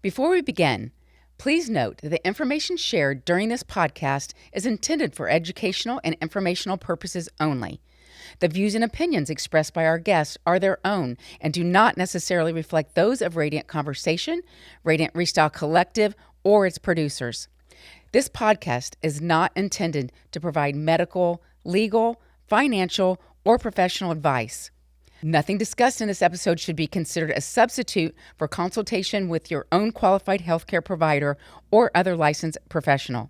Before we begin, please note that the information shared during this podcast is intended for educational and informational purposes only. The views and opinions expressed by our guests are their own and do not necessarily reflect those of Radiant Conversation, Radiant Restyle Collective, or its producers. This podcast is not intended to provide medical, legal, financial, or professional advice. Nothing discussed in this episode should be considered a substitute for consultation with your own qualified healthcare provider or other licensed professional.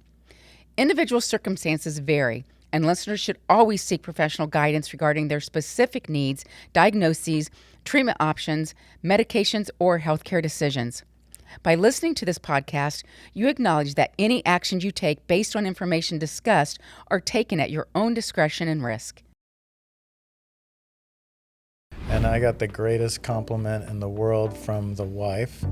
Individual circumstances vary, and listeners should always seek professional guidance regarding their specific needs, diagnoses, treatment options, medications, or healthcare decisions. By listening to this podcast, you acknowledge that any actions you take based on information discussed are taken at your own discretion and risk. And I got the greatest compliment in the world from the wife.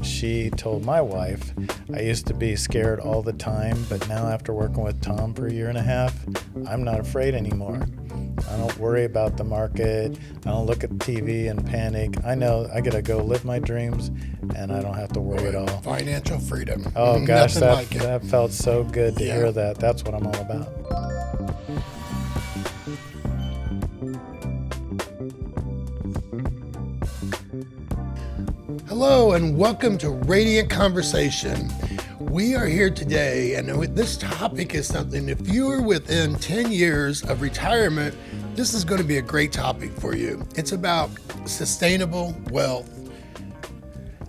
She told my wife, I used to be scared all the time, but now after working with Tom for a year and a half, I'm not afraid anymore. I don't worry about the market. I don't look at TV and panic. I know I got to go live my dreams, and I don't have to worry at all. Financial freedom. Oh, gosh, that felt so good to hear that. That's what I'm all about. Hello and welcome to Radiant Conversation. We are here today, and this topic is something, if you are within 10 years of retirement, this is going to be a great topic for you. It's about sustainable wealth.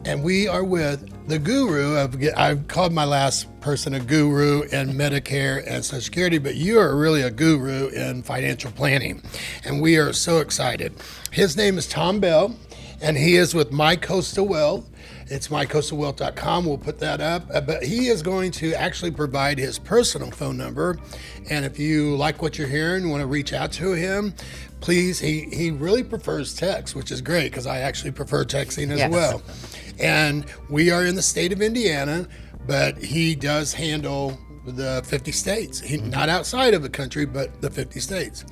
And we are with the guru I've called my last person a guru in Medicare and Social Security, but you are really a guru in financial planning. And we are so excited. His name is Tom Bell. And he is with My Coastal Wealth. It's mycoastalwealth.com. We'll put that up. But he is going to actually provide his personal phone number. And if you like what you're hearing, you want to reach out to him, please. He really prefers text, which is great because I actually prefer texting as well. And we are in the state of Indiana, but he does handle the 50 states. Not outside of the country, but the 50 states.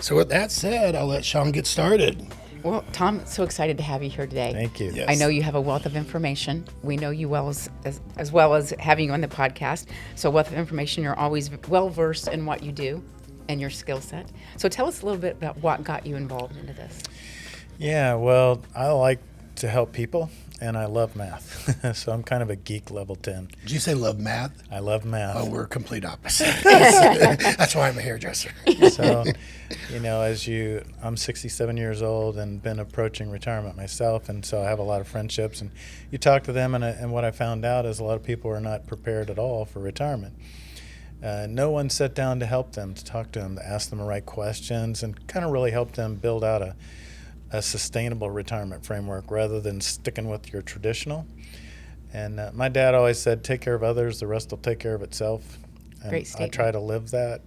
So with that said, I'll let Shaun get started. Well, Tom, so excited to have you here today. Thank you. Yes. I know you have a wealth of information. We know you well as well as having you on the podcast. So wealth of information, you're always well-versed in what you do and your skill set. So tell us a little bit about what got you involved into this. Yeah, well, I like to help people, and I love math. So I'm kind of a geek level 10. Did you say love math? I love math. Oh, we're complete opposite. That's why I'm a hairdresser. So, I'm 67 years old and been approaching retirement myself, and so I have a lot of friendships. And you talk to them, and what I found out is a lot of people are not prepared at all for retirement. No one sat down to help them, to talk to them, to ask them the right questions, and kind of really help them build out a sustainable retirement framework rather than sticking with your traditional. And my dad always said, take care of others, the rest will take care of itself. And Great statement. I try to live that.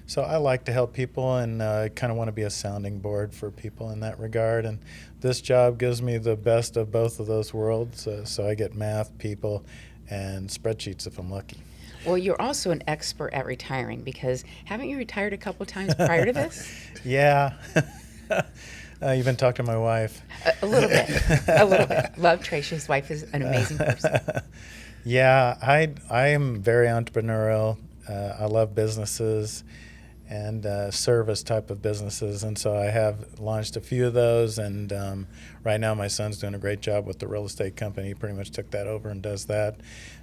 So I like to help people, and I kind of want to be a sounding board for people in that regard. And this job gives me the best of both of those worlds. So I get math, people, and spreadsheets if I'm lucky. Well, you're also an expert at retiring because haven't you retired a couple of times prior to this? Yeah. You've been talking to my wife. A little bit. A little bit. Love Tracy. His wife is an amazing person. Yeah, I am very entrepreneurial. I love businesses and service type of businesses, and so I have launched a few of those, and right now my son's doing a great job with the real estate company. He pretty much took that over and does that.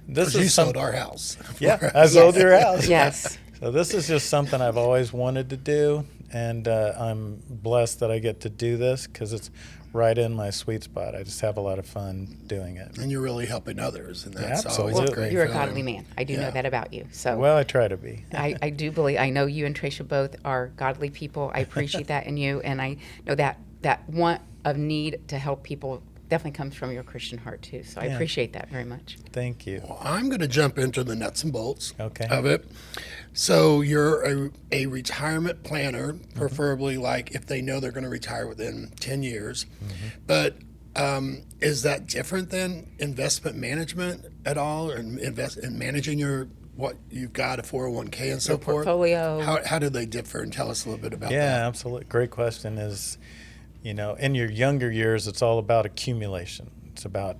You sold our house. Yeah, I sold your house. Yes. So this is just something I've always wanted to do, and I'm blessed that I get to do this because it's right in my sweet spot. I just have a lot of fun doing it. And you're really helping others, and that's absolutely. always Well, a great you're a feeling. godly man. I do know that about you. So Well, I try to be. I do believe, I know you and Tracia both are godly people. I appreciate that in you, and I know that want of need to help people definitely comes from your Christian heart too. So I appreciate that very much. Thank you. Well, I'm going to jump into the nuts and bolts Okay. of it. So you're a retirement planner, preferably like if they know they're going to retire within 10 years. But is that different than investment management at all, or invest in managing what you've got, a 401k and so forth? Portfolio. How do they differ? And tell us a little bit about that. Yeah, absolutely. Great question. In your younger years, it's all about accumulation. It's about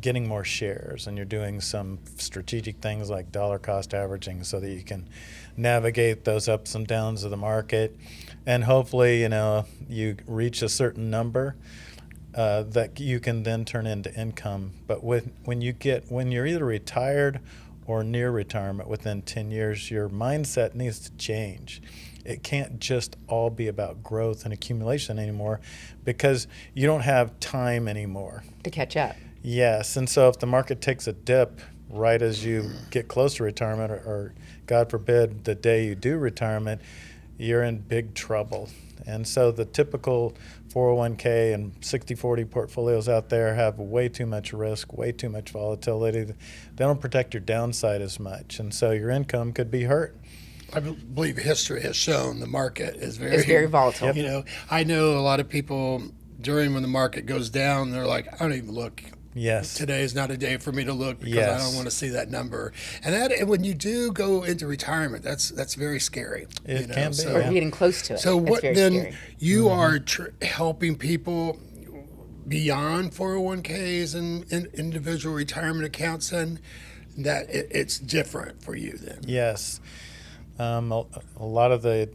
getting more shares, and you're doing some strategic things like dollar cost averaging so that you can navigate those ups and downs of the market, and hopefully you reach a certain number that you can then turn into income. But when you're either retired or near retirement within 10 years, your mindset needs to change. It can't just all be about growth and accumulation anymore, because you don't have time anymore to catch up. Yes, and so if the market takes a dip right as you get close to retirement, or God forbid, the day you do retirement, you're in big trouble. And so the typical 401k and 60-40 portfolios out there have way too much risk, way too much volatility. They don't protect your downside as much, and so your income could be hurt. I believe history has shown the market is very volatile. Yep. I know a lot of people during when the market goes down, they're like, I don't even look. Yes. Today is not a day for me to look because Yes. I don't want to see that number. And when you do go into retirement, that's very scary. It can be. Or getting close to it. So That's what very then? scary. You are helping people beyond 401ks and individual retirement accounts, and that it's different for you then. Yes. A lot of the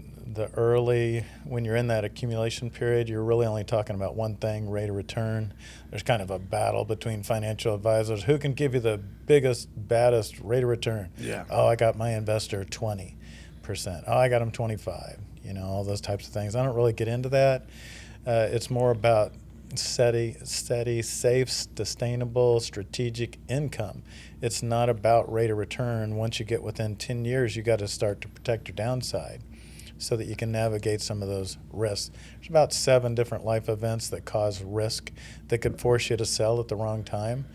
early, when you're in that accumulation period, you're really only talking about one thing, rate of return. There's kind of a battle between financial advisors. Who can give you the biggest, baddest rate of return? Yeah. Oh, I got my investor 20%. Oh, I got him 25. All those types of things. I don't really get into that. It's more about steady, safe, sustainable, strategic income. It's not about rate of return. Once you get within 10 years, you got to start to protect your downside so that you can navigate some of those risks. There's about 7 different life events that cause risk that could force you to sell at the wrong time,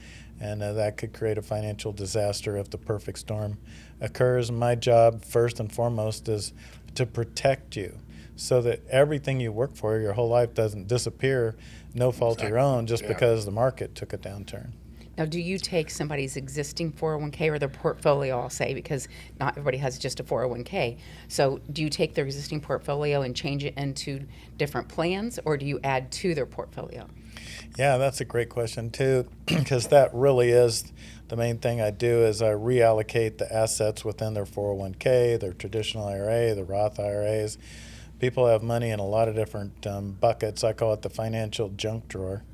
and that could create a financial disaster if the perfect storm occurs. My job, first and foremost, is to protect you so that everything you work for your whole life doesn't disappear, no fault of your own, just because the market took a downturn. Now, do you take somebody's existing 401k or their portfolio, I'll say, because not everybody has just a 401k. So do you take their existing portfolio and change it into different plans, or do you add to their portfolio? Yeah, that's a great question too, because that really is the main thing I do is I reallocate the assets within their 401k, their traditional IRA, the Roth IRAs. People have money in a lot of different buckets. I call it the financial junk drawer.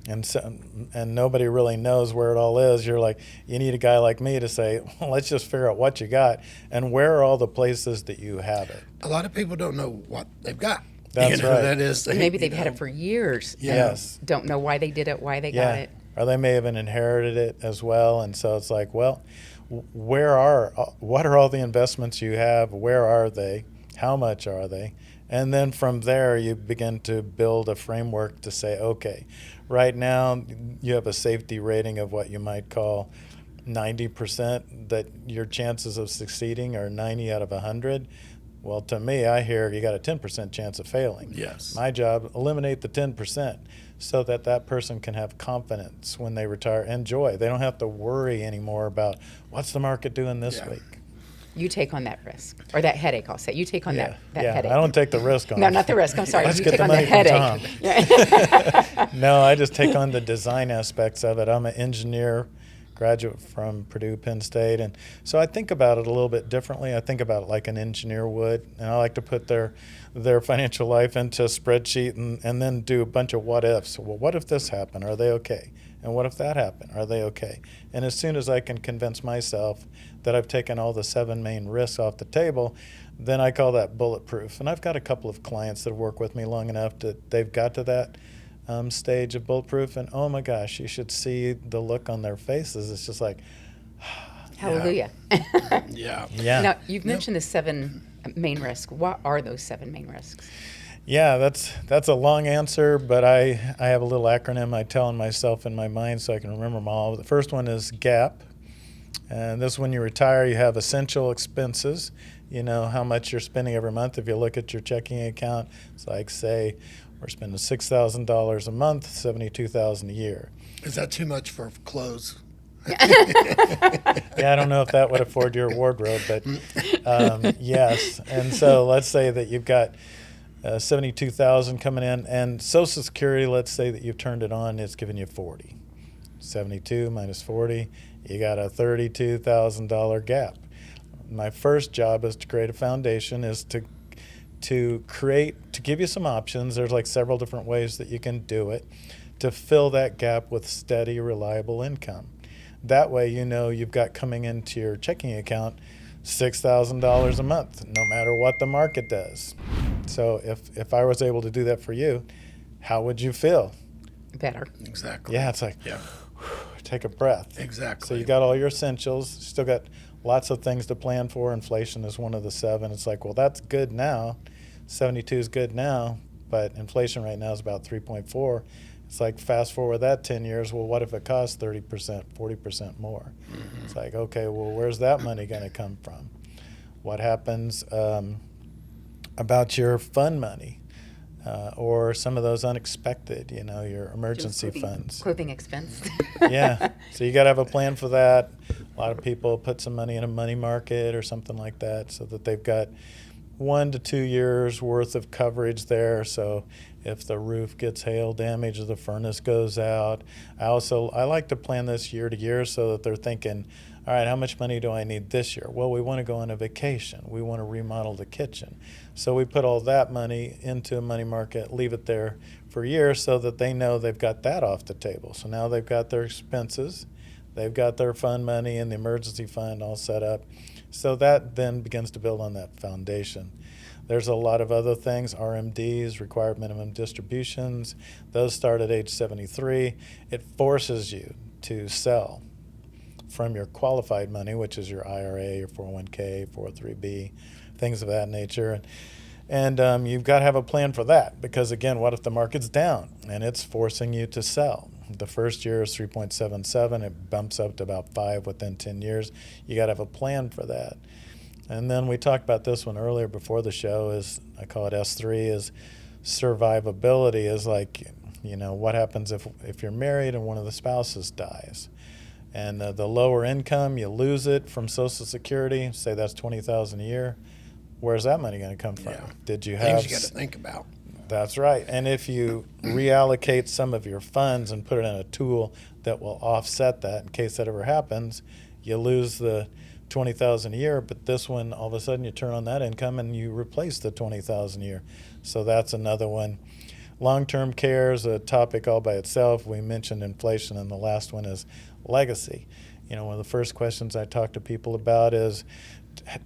And nobody really knows where it all is. You need a guy like me to say, well, let's just figure out what you got and where are all the places that you have it. A lot of people don't know what they've got. That's right. That is, Maybe they've had it for years. Yes. Don't know why they did it, why they got it. Or they may have inherited it as well. And so it's like, well, what are all the investments you have? Where are they? How much are they? And then from there, you begin to build a framework to say, okay, right now you have a safety rating of what you might call 90%, that your chances of succeeding are 90 out of 100. Well, to me, I hear you got a 10% chance of failing. Yes. My job, eliminate the 10% so that that person can have confidence when they retire and joy. They don't have to worry anymore about what's the market doing this week. You take on that risk, or that headache, I'll say. You take on that headache. I don't take the risk on No, it. not the risk. I'm sorry. Let's You get take the on the money from headache. Tom. No, I just take on the design aspects of it. I'm an engineer, graduate from Purdue Penn State, and so I think about it a little bit differently. I think about it like an engineer would, and I like to put their financial life into a spreadsheet and then do a bunch of what ifs. Well, what if this happened? Are they okay? And what if that happened? Are they okay? And as soon as I can convince myself that I've taken all the 7 main risks off the table, then I call that bulletproof. And I've got a couple of clients that work with me long enough that they've got to that stage of bulletproof, and oh my gosh, you should see the look on their faces. It's just like, Hallelujah. Yeah. Now, you've mentioned the 7 main risks. What are those 7 main risks? Yeah, that's a long answer, but I have a little acronym I tell myself in my mind so I can remember them all. The first one is GAP, and this, when you retire, you have essential expenses. You know how much you're spending every month. If you look at your checking account, it's like, say, we're spending $6,000 a month, $72,000 a year. Is that too much for clothes? Yeah, I don't know if that would afford your wardrobe, but yes. And so let's say that you've got $72,000 coming in, and Social Security, let's say that you've turned it on, it's giving you $40,000. 72 minus 40, you got a $32,000 gap. My first job is to create a foundation, is to give you some options. There's like several different ways that you can do it to fill that gap with steady, reliable income. That way, you know you've got coming into your checking account $6,000 a month, no matter what the market does. So if I was able to do that for you, how would you feel? Better. Exactly. Yeah, it's like, take a breath. Exactly. So you got all your essentials, still got lots of things to plan for. Inflation is one of the 7. It's like, well, that's good now. 72 is good now, but inflation right now is about 3.4. It's like, fast forward that 10 years, well, what if it costs 30%, 40% more? Mm-hmm. It's like, okay, well, where's that money going to come from? What happens about your fund money? Or some of those unexpected, your emergency funds. Clothing expense. Yeah. So you got to have a plan for that. A lot of people put some money in a money market or something like that so that they've got 1 to 2 years worth of coverage there. So if the roof gets hail damage or the furnace goes out, I like to plan this year to year so that they're thinking, all right, how much money do I need this year? Well, we want to go on a vacation. We want to remodel the kitchen. So we put all that money into a money market, leave it there for years so that they know they've got that off the table. So now they've got their expenses, they've got their fund money and the emergency fund all set up. So that then begins to build on that foundation. There's a lot of other things, RMDs, required minimum distributions. Those start at age 73. It forces you to sell from your qualified money, which is your IRA, your 401k, 403b, things of that nature. And you've got to have a plan for that because, again, what if the market's down and it's forcing you to sell? The first year is 3.77. It bumps up to about 5 within 10 years. You got to have a plan for that. And then we talked about this one earlier before the show, is I call it S3, is survivability, is like, what happens if you're married and one of the spouses dies? And the lower income, you lose it from Social Security, say that's $20,000 a year. Where's that money going to come from? Yeah. Did you have... Things you got to think about. That's right. And if you reallocate some of your funds and put it in a tool that will offset that in case that ever happens, you lose the $20,000 a year, but this one, all of a sudden you turn on that income and you replace the $20,000 a year. So that's another one. Long-term care is a topic all by itself. We mentioned inflation, and the last one is legacy. One of the first questions I talk to people about is,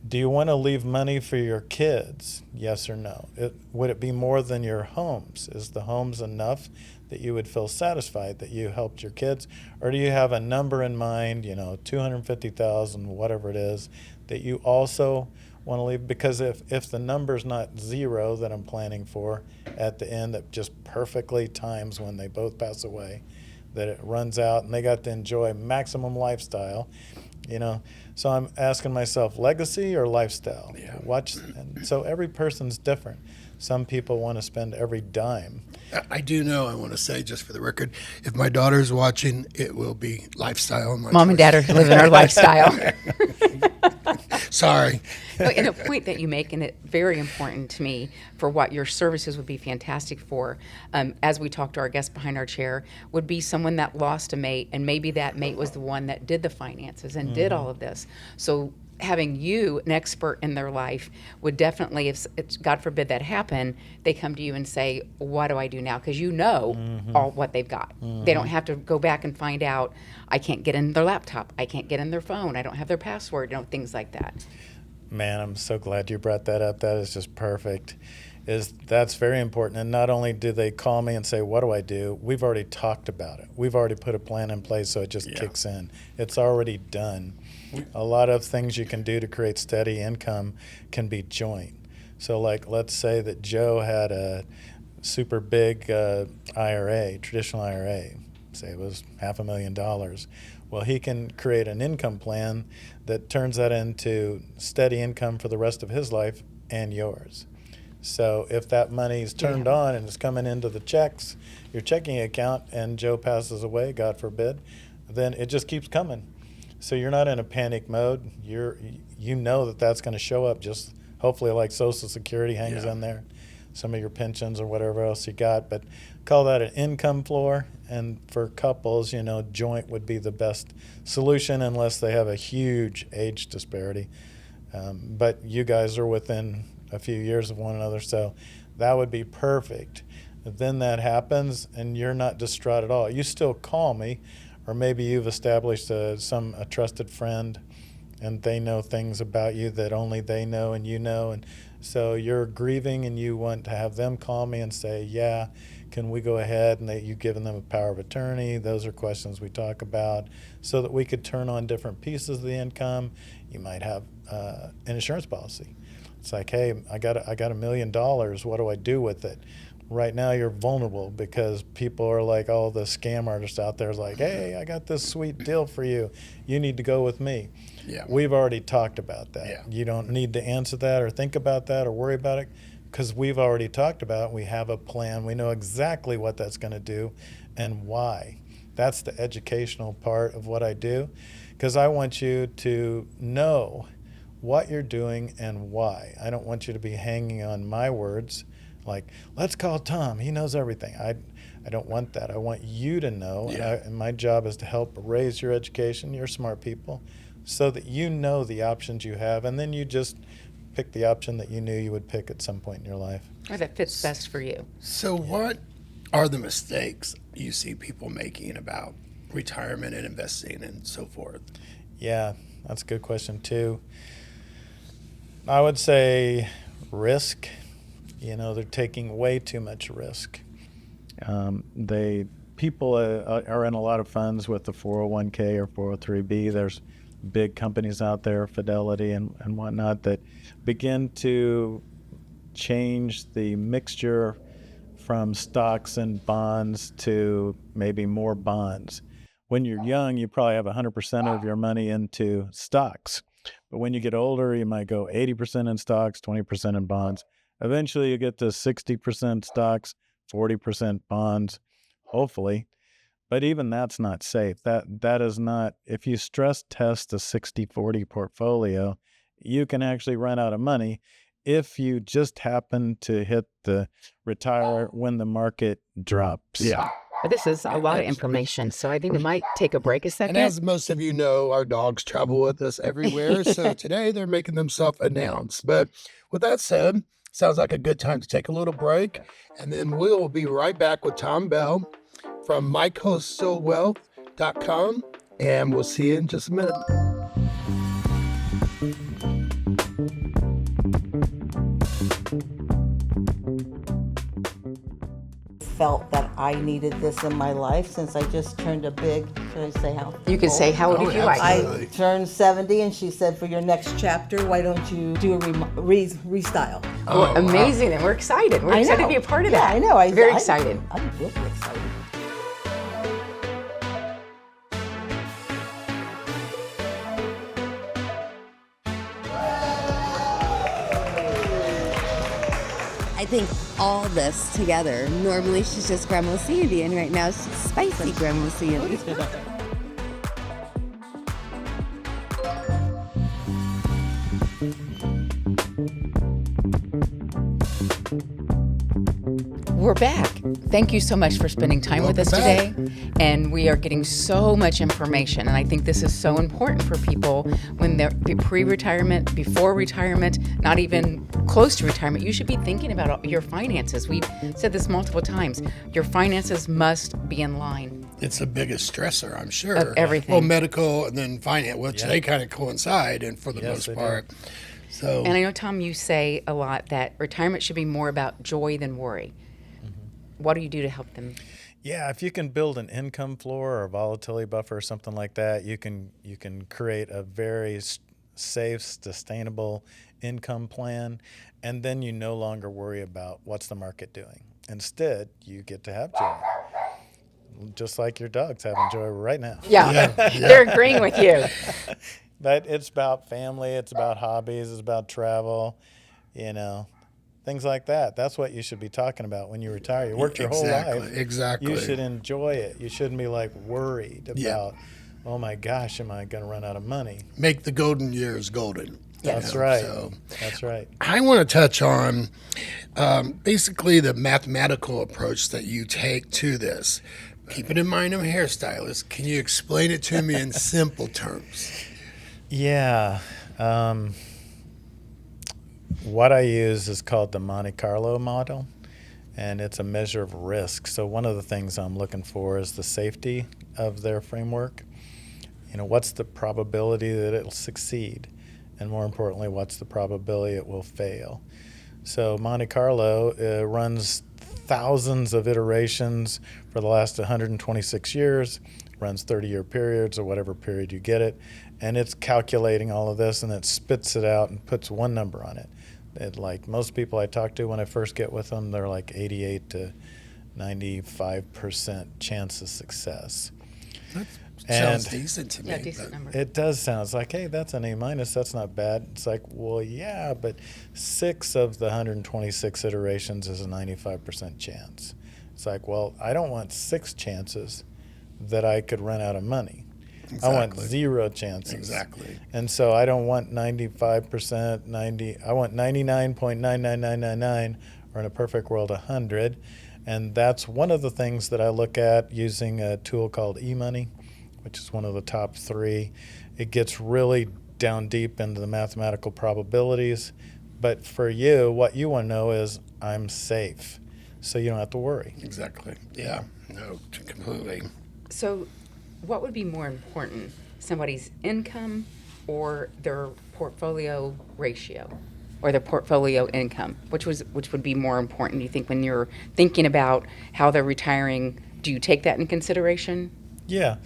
do you want to leave money for your kids? Yes or no? Would it be more than your homes? Is the homes enough that you would feel satisfied that you helped your kids? Or do you have a number in mind, $250,000, whatever it is, that you also want to leave? Because if the number's not 0 that I'm planning for at the end, that just perfectly times when they both pass away, that it runs out and they got to enjoy maximum lifestyle, So I'm asking myself, legacy or lifestyle? Yeah. And so every person's different. Some people want to spend every dime. I do know, I want to say, just for the record, if my daughter's watching, it will be lifestyle. Mom and Dad are living our lifestyle. Sorry. And a point that you make, and it's very important to me for what your services would be fantastic for, as we talk to our guest behind our chair, would be someone that lost a mate, and maybe that mate was the one that did the finances and did all of this. So having you, an expert in their life, would definitely, if God forbid that happen, they come to you and say, what do I do now? Because all what they've got. They don't have to go back and find out, I can't get in their laptop, I can't get in their phone, I don't have their password, things like that. Man, I'm so glad you brought that up. That is just perfect. That's very important. And not only do they call me and say, what do I do? We've already talked about it. We've already put a plan in place, so it just kicks in. It's already done. A lot of things you can do to create steady income can be joint. So like, let's say that Joe had a super big IRA, traditional IRA, say it was $500,000. Well, he can create an income plan that turns that into steady income for the rest of his life and yours. So if that money's turned on and it's coming into the checks, your checking account, and Joe passes away, God forbid, then it just keeps coming. So you're not in a panic mode. You know that that's going to show up, just hopefully like Social Security hangs in there. some of your pensions or whatever else you got, but call that an income floor. And for couples, joint would be the best solution unless they have a huge age disparity. But you guys are within a few years of one another, so that would be perfect. Then that happens and you're not distraught at all. You still call me, or maybe you've established a trusted friend and they know things about you that only they know and you know. And so you're grieving and you want to have them call me and say, yeah, can we go ahead? And you've given them a power of attorney. Those are questions we talk about so that we could turn on different pieces of the income. You might have an insurance policy. It's like, hey, I got $1 million. What do I do with it? Right now you're vulnerable because people are like, all the scam artists out there is like, hey, I got this sweet deal for you. You need to go with me. Yeah. We've already talked about that. Yeah. You don't need to answer that or think about that or worry about it because we've already talked about it. We have a plan. We know exactly what that's going to do and why. That's the educational part of what I do, because I want you to know what you're doing and why. I don't want you to be hanging on my words like, let's call Tom, he knows everything. I don't want that. I want you to know, and my job is to help raise your education. You're smart people, so that you know the options you have, and then you just pick the option that you knew you would pick at some point in your life. Or that fits best for you. So what are the mistakes you see people making about retirement and investing and so forth? Yeah, that's a good question too. I would say risk. They're taking way too much risk. People are in a lot of funds with the 401k or 403b. There's big companies out there, Fidelity and whatnot, that begin to change the mixture from stocks and bonds to maybe more bonds. When you're young, you probably have 100% of your money into stocks. But when you get older, you might go 80% in stocks, 20% in bonds. Eventually, you get to 60% stocks, 40% bonds, hopefully. But even that's not safe. That is not, if you stress test a 60-40 portfolio, you can actually run out of money if you just happen to hit the retire when the market drops. Yeah. But this is a lot of information, so I think we might take a break a second. And as most of you know, our dogs travel with us everywhere. So today they're making themselves announced. But with that said, sounds like a good time to take a little break. And then we'll be right back with Tom Bell from mycoastalwealth.com. And we'll see you in just a minute. Felt that I needed this in my life since I just turned a big, should I say how? You can say how old if you like. I turned 70 and she said, for your next chapter, why don't you do a restyle? Oh, amazing. And we're excited. We're excited to be a part of that. I know. Very excited. I'm really excited. I think all this together, normally she's just Grandma Sandy, and right now she's spicy Grandma Sandy. We're back. Thank you so much for spending time with us today. And we are getting so much information. And I think this is so important for people when they're pre-retirement, before retirement, not even close to retirement. You should be thinking about your finances. We've said this multiple times. Your finances must be in line. It's the biggest stressor, I'm sure. Of everything. Well, medical and then finance, which they kind of coincide, and for the most part. So. And I know, Tom, you say a lot that retirement should be more about joy than worry. What do you do to help them? Yeah, if you can build an income floor or a volatility buffer or something like that, you can create a very safe, sustainable income plan, and then you no longer worry about what's the market doing. Instead, you get to have joy, just like your dog's having joy right now. Yeah. They're agreeing with you. But it's about family, it's about hobbies, it's about travel, things like that. That's what you should be talking about when you retire. You worked your whole life. Exactly. You should enjoy it. You shouldn't be worried about, oh my gosh, am I going to run out of money? Make the golden years golden. That's right. So That's right. I want to touch on basically the mathematical approach that you take to this. Keeping in mind I'm a hairstylist, can you explain it to me in simple terms? Yeah. What I use is called the Monte Carlo model, and it's a measure of risk. So one of the things I'm looking for is the safety of their framework. What's the probability that it'll succeed? And more importantly, what's the probability it will fail? So Monte Carlo runs thousands of iterations for the last 126 years, runs 30-year periods or whatever period you get it, and it's calculating all of this, and it spits it out and puts one number on it. Like most people I talk to when I first get with them, they're like 88 to 95% chance of success. Sounds decent to me. Yeah, decent number. It does sound. It's like, hey, that's an A-. That's not bad. It's like, well, yeah, but 6 of the 126 iterations is a 95% chance. It's like, well, I don't want 6 chances that I could run out of money. Exactly. I want 0 chances. Exactly. And so I don't want 95%, I want 99.99999, or in a perfect world, 100. And that's one of the things that I look at using a tool called eMoney, which is one of the top 3. It gets really down deep into the mathematical probabilities. But for you, what you want to know is I'm safe, so you don't have to worry. Exactly. Yeah. No, completely. So, what would be more important, somebody's income or their portfolio ratio, or their portfolio income? Which would be more important, do you think, when you're thinking about how they're retiring? Do you take that in consideration? Yeah.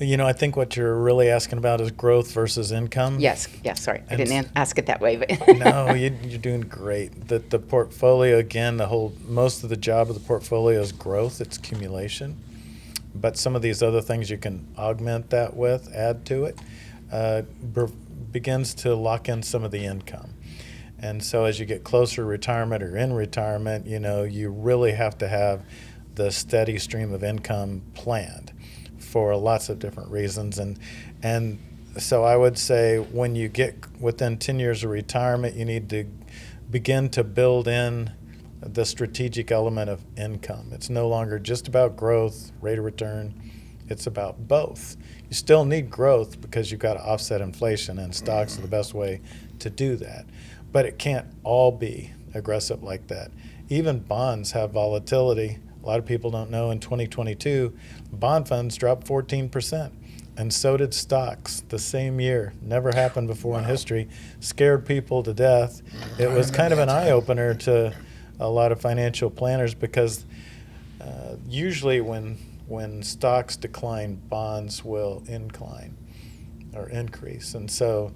I think what you're really asking about is growth versus income. Yes. Sorry, I didn't ask it that way, but No, you're doing great. The portfolio, again, most of the job of the portfolio is growth. It's accumulation. But some of these other things you can augment that with, add to it, begins to lock in some of the income. And so as you get closer to retirement or in retirement, you really have to have the steady stream of income planned for lots of different reasons. And so I would say when you get within 10 years of retirement, you need to begin to build in the strategic element of income. It's no longer just about growth, rate of return. It's about both. You still need growth because you've got to offset inflation, and stocks are the best way to do that. But it can't all be aggressive like that. Even bonds have volatility. A lot of people don't know in 2022, bond funds dropped 14%. And so did stocks the same year. Never happened before in history. Scared people to death. It was kind of an eye-opener to a lot of financial planners because usually when stocks decline, bonds will incline or increase. And so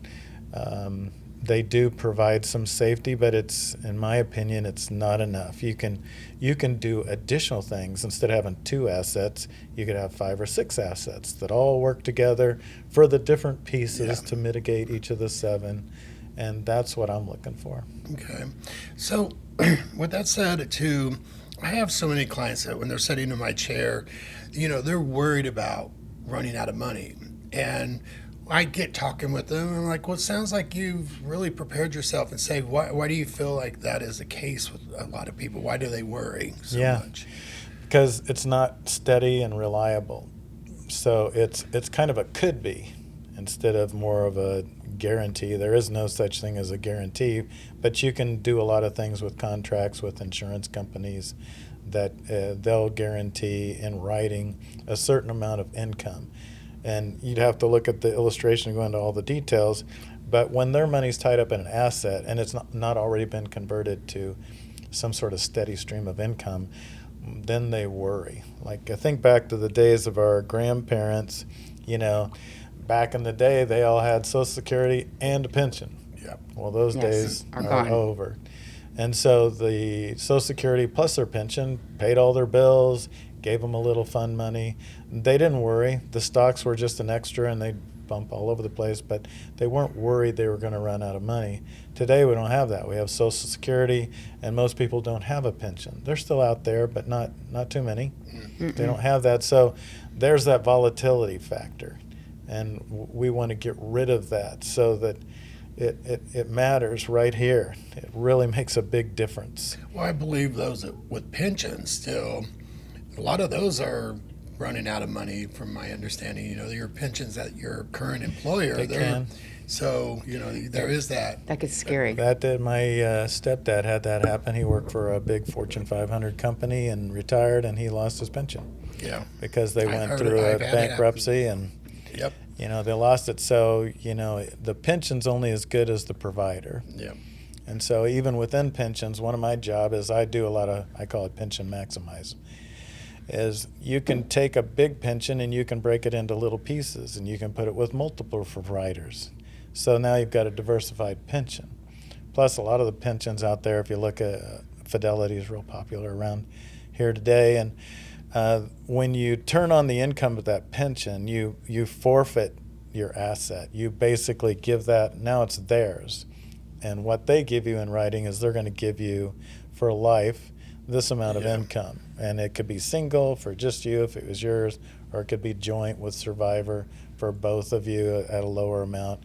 they do provide some safety, but in my opinion, it's not enough. You can do additional things. Instead of having 2 assets, you could have 5 or 6 assets that all work together for the different pieces to mitigate each of the 7. And that's what I'm looking for. Okay. So with that said, too, I have so many clients that when they're sitting in my chair, they're worried about running out of money. And I get talking with them, and I'm like, well, it sounds like you've really prepared yourself, and say, why do you feel like that is the case with a lot of people? Why do they worry so much? Because it's not steady and reliable. So it's kind of a could be instead of more of a guarantee. There is no such thing as a guarantee, but you can do a lot of things with contracts with insurance companies that they'll guarantee in writing a certain amount of income. And you'd have to look at the illustration and go into all the details. But when their money's tied up in an asset and it's not already been converted to some sort of steady stream of income, then they worry. Like, I think back to the days of our grandparents, back in the day, they all had Social Security and a pension. Yeah. Well, those days are are gone. over. And so the Social Security plus their pension paid all their bills, gave them a little fund money. They didn't worry. The stocks were just an extra, and they'd bump all over the place, but they weren't worried they were going to run out of money. Today, we don't have that. We have Social Security, and most people don't have a pension. They're still out there, but not too many. They don't have that. So there's that volatility factor, and we want to get rid of that so that it matters right here. It really makes a big difference. Well, I believe those with pensions still, a lot of those are running out of money from my understanding. Your pensions at your current employer. They can. So, there is that. That gets scary. That did. My stepdad had that happen. He worked for a big Fortune 500 company and retired, and he lost his pension. Yeah. Because they I've went heard through it. a I've had it bankruptcy and, Yep. they lost it. So, the pension's only as good as the provider. Yep. And so even within pensions, one of my job is I do a lot of, I call it pension maximize, is you can take a big pension and you can break it into little pieces and you can put it with multiple providers. So now you've got a diversified pension. Plus a lot of the pensions out there, if you look at Fidelity is real popular around here today. And when you turn on the income of that pension, you forfeit your asset. You basically give that, now it's theirs. And what they give you in writing is they're going to give you for life this amount of income. And it could be single for just you if it was yours, or it could be joint with survivor for both of you at a lower amount.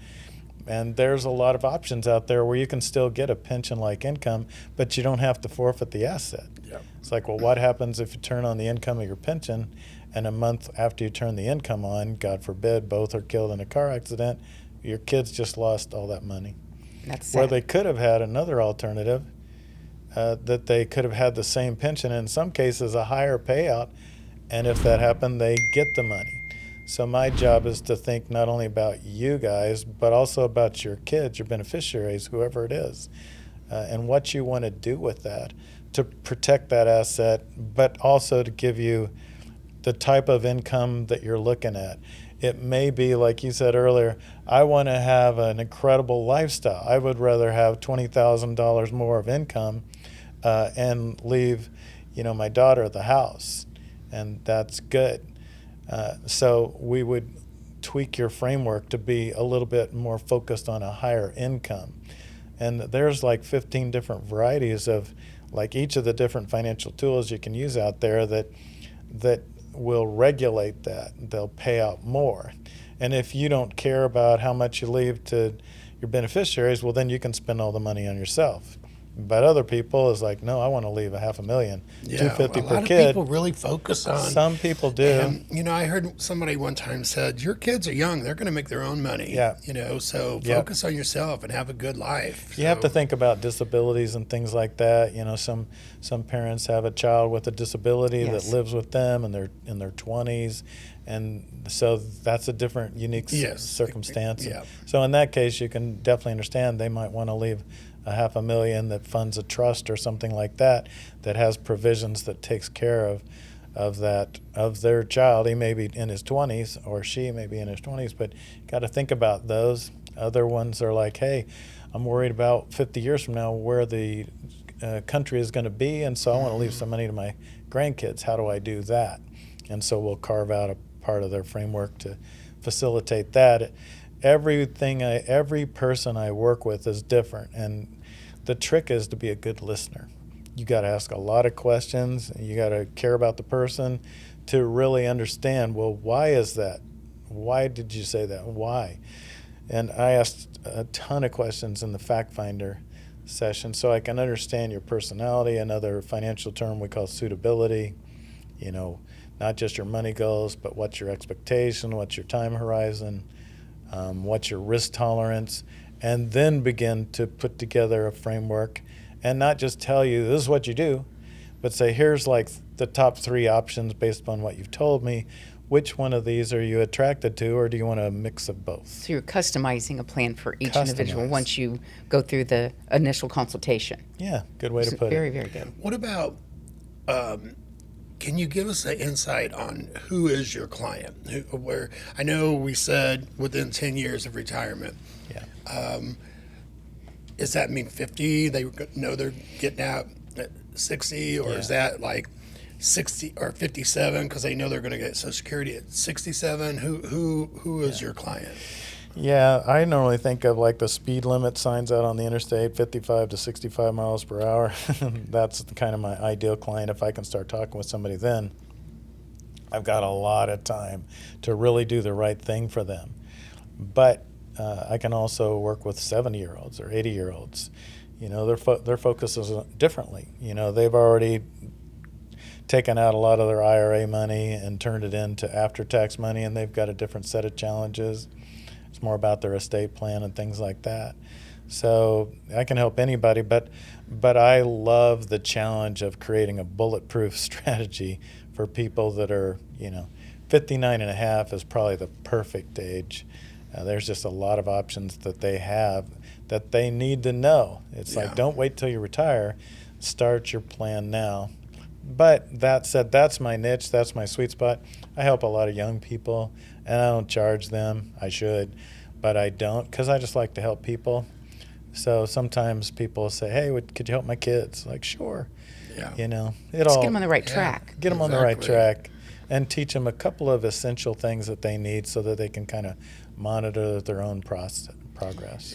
And there's a lot of options out there where you can still get a pension-like income, but you don't have to forfeit the asset. Yep. It's like, well, what happens if you turn on the income of your pension and a month after you turn the income on, God forbid, both are killed in a car accident, your kids just lost all that money. That's sad. Where they could have had another alternative, that they could have had the same pension, in some cases a higher payout, and if that happened, they get the money. So my job is to think not only about you guys, but also about your kids, your beneficiaries, whoever it is, and what you want to do with that to protect that asset, but also to give you the type of income that you're looking at. It may be, like you said earlier, I want to have an incredible lifestyle. I would rather have $20,000 more of income and leave, my daughter at the house, and that's good. So we would tweak your framework to be a little bit more focused on a higher income. And there's like 15 different varieties of like each of the different financial tools you can use out there that will regulate that. They'll pay out more. And if you don't care about how much you leave to your beneficiaries, well, then you can spend all the money on yourself. But other people is like, no, I want to leave $500,000, $250,000 per a lot kid. of people really focus on. Some people do. And, I heard somebody one time said, your kids are young. They're going to make their own money. Yeah. So focus on yourself and have a good life. You have to think about disabilities and things like that. Some parents have a child with a disability Yes. that lives with them and they're in their 20s. And so that's a different, unique circumstance. Yeah. So in that case, you can definitely understand they might want to leave $500,000 that funds a trust or something like that has provisions that takes care of their child. He may be in his 20s or she may be in his 20s, but you got to think about those. Other ones are like, hey, I'm worried about 50 years from now where the country is going to be, and so I want to leave some money to my grandkids. How do I do that? And so we'll carve out a part of their framework to facilitate that. Every person I work with is different, and the trick is to be a good listener. You got to ask a lot of questions, and you got to care about the person to really understand, well, why is that? Why did you say that? Why? And I asked a ton of questions in the Fact Finder session so I can understand your personality. Another financial term we call suitability, not just your money goals, but what's your expectation, what's your time horizon, what's your risk tolerance, and then begin to put together a framework and not just tell you this is what you do, but say here's like the top 3 options based upon what you've told me. Which one of these are you attracted to, or do you want a mix of both? So you're customizing a plan for each individual once you go through the initial consultation. Yeah, good way to put Very, it. very good. What about, can you give us an insight on who is your client? Where I know we said within 10 years of retirement. Yeah. Does that mean 50? They know they're getting out at 60, or is that like 60 or 57 because they know they're going to get Social Security at 67? Who is your client? Yeah, I normally think of like the speed limit signs out on the interstate, 55 to 65 miles per hour. That's kind of my ideal client. If I can start talking with somebody then, I've got a lot of time to really do the right thing for them. But I can also work with 70-year-olds or 80-year-olds. Their focus is differently. They've already taken out a lot of their IRA money and turned it into after-tax money, and they've got a different set of challenges. It's more about their estate plan and things like that. So I can help anybody, but I love the challenge of creating a bulletproof strategy for people that are, 59 and a half is probably the perfect age. There's just a lot of options that they have that they need to know. It's like, don't wait till you retire. Start your plan now. But that said, that's my niche. That's my sweet spot. I help a lot of young people, and I don't charge them. I should, but I don't, because I just like to help people. So sometimes people say, hey, could you help my kids? Like, sure. Yeah. Just get them on the right track. Get them on the right track and teach them a couple of essential things that they need so that they can kind of monitor their own progress.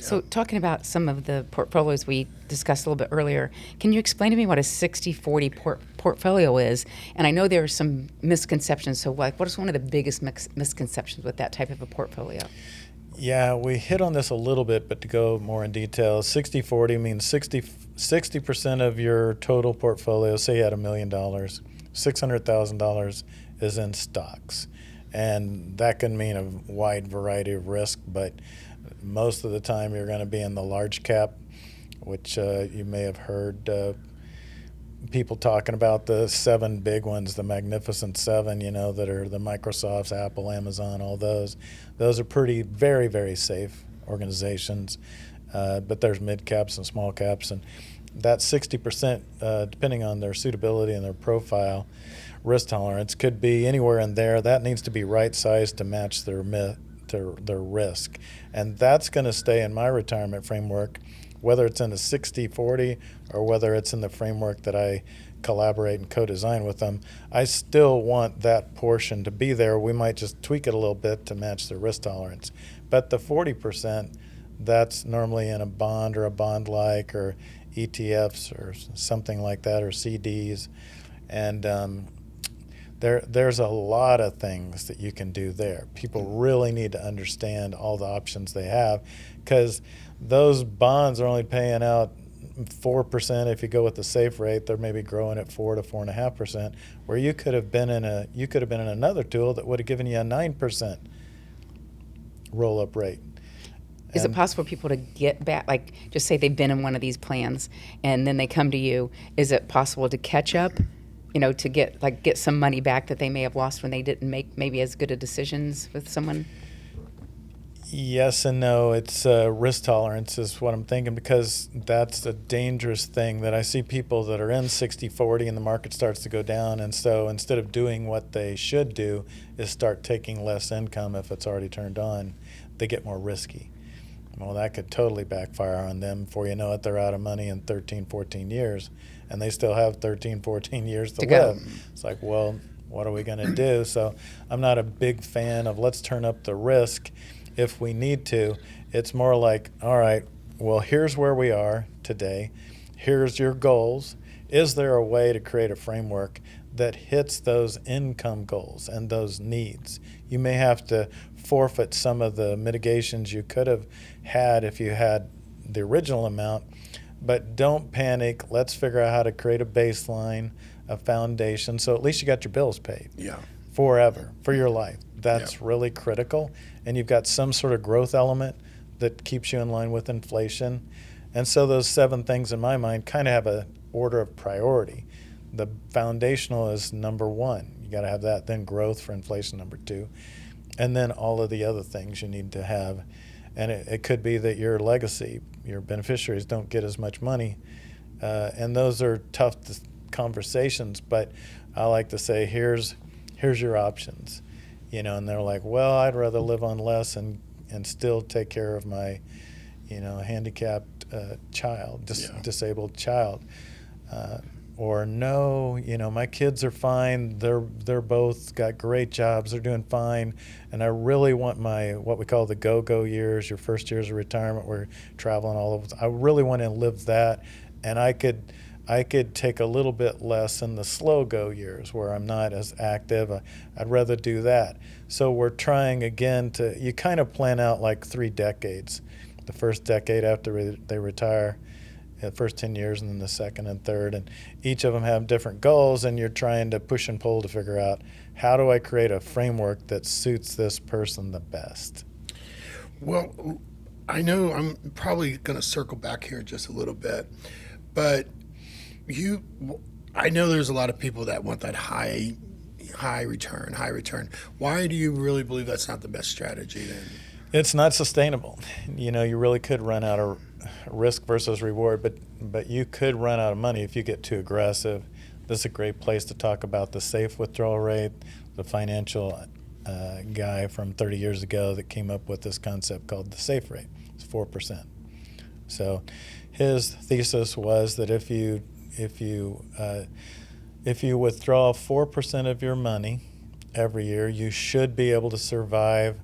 So talking about some of the portfolios we discussed a little bit earlier, can you explain to me what a 60-40 portfolio is? And I know there are some misconceptions. So what is one of the biggest misconceptions with that type of a portfolio? Yeah, we hit on this a little bit, but to go more in detail, 60-40 means 60% of your total portfolio, say you had $1 million, $600,000 is in stocks. And that can mean a wide variety of risk, but most of the time you're going to be in the large cap, which you may have heard people talking about the 7 big ones, the Magnificent 7, that are the Microsofts, Apple, Amazon, all those. Those are very, very safe organizations. But there's mid caps and small caps. And that 60%, depending on their suitability and their profile, risk tolerance could be anywhere in there. That needs to be right sized to match their risk. And that's going to stay in my retirement framework, whether it's in the 60-40 or whether it's in the framework that I collaborate and co-design with them. I still want that portion to be there. We might just tweak it a little bit to match the risk tolerance. But the 40%, that's normally in a bond or a bond-like or ETFs or something like that, or CDs. And there's a lot of things that you can do there. People really need to understand all the options they have, because those bonds are only paying out 4%. If you go with the safe rate, they're maybe growing at 4 to 4.5%, where you could have been in another tool that would have given you a 9% roll-up rate. Is it possible for people to get back, like just say they've been in one of these plans and then they come to you? Is it possible to catch up, to get some money back that they may have lost when they didn't make maybe as good a decisions with someone? Yes and no. It's risk tolerance is what I'm thinking, because that's a dangerous thing that I see people that are in 60-40 and the market starts to go down, and so instead of doing what they should do is start taking less income if it's already turned on, they get more risky. Well, that could totally backfire on them. Before you know it, they're out of money in 13, 14 years, and they still have 13, 14 years to live. It's like, well, what are we going to do? So I'm not a big fan of let's turn up the risk if we need to. It's more like, all right, well, here's where we are today. Here's your goals. Is there a way to create a framework that hits those income goals and those needs? You may have to forfeit some of the mitigations you could have had if you had the original amount, but don't panic. Let's figure out how to create a baseline, a foundation, so at least you got your bills paid forever, for your life. That's really critical. And you've got some sort of growth element that keeps you in line with inflation. And so those 7 things in my mind kind of have an order of priority. The foundational is number 1. You got to have that. Then growth for inflation, number 2. And then all of the other things you need to have. And it could be that your legacy, your beneficiaries don't get as much money. And those are tough conversations. But I like to say, here's your options. And they're like, well, I'd rather live on less and still take care of my, handicapped child, disabled child. Or no, my kids are fine. They're both got great jobs. They're doing fine. And I really want my, what we call the go-go years, your first years of retirement, where you're traveling all over. I really want to live that. And I could I could take a little bit less in the slow go years where I'm not as active. I'd rather do that. So we're trying again you kind of plan out like 3 decades. The first decade after they retire, the first 10 years, and then the second and third. And each of them have different goals, and you're trying to push and pull to figure out, how do I create a framework that suits this person the best? Well, I know I'm probably going to circle back here just a little bit, but I know there's a lot of people that want that high return. Why do you really believe that's not the best strategy then? It's not sustainable. You really could run out of risk versus reward, but you could run out of money if you get too aggressive. This is a great place to talk about the safe withdrawal rate. The financial guy from 30 years ago that came up with this concept called the safe rate. It's 4%. So his thesis was that if you withdraw 4% of your money every year, you should be able to survive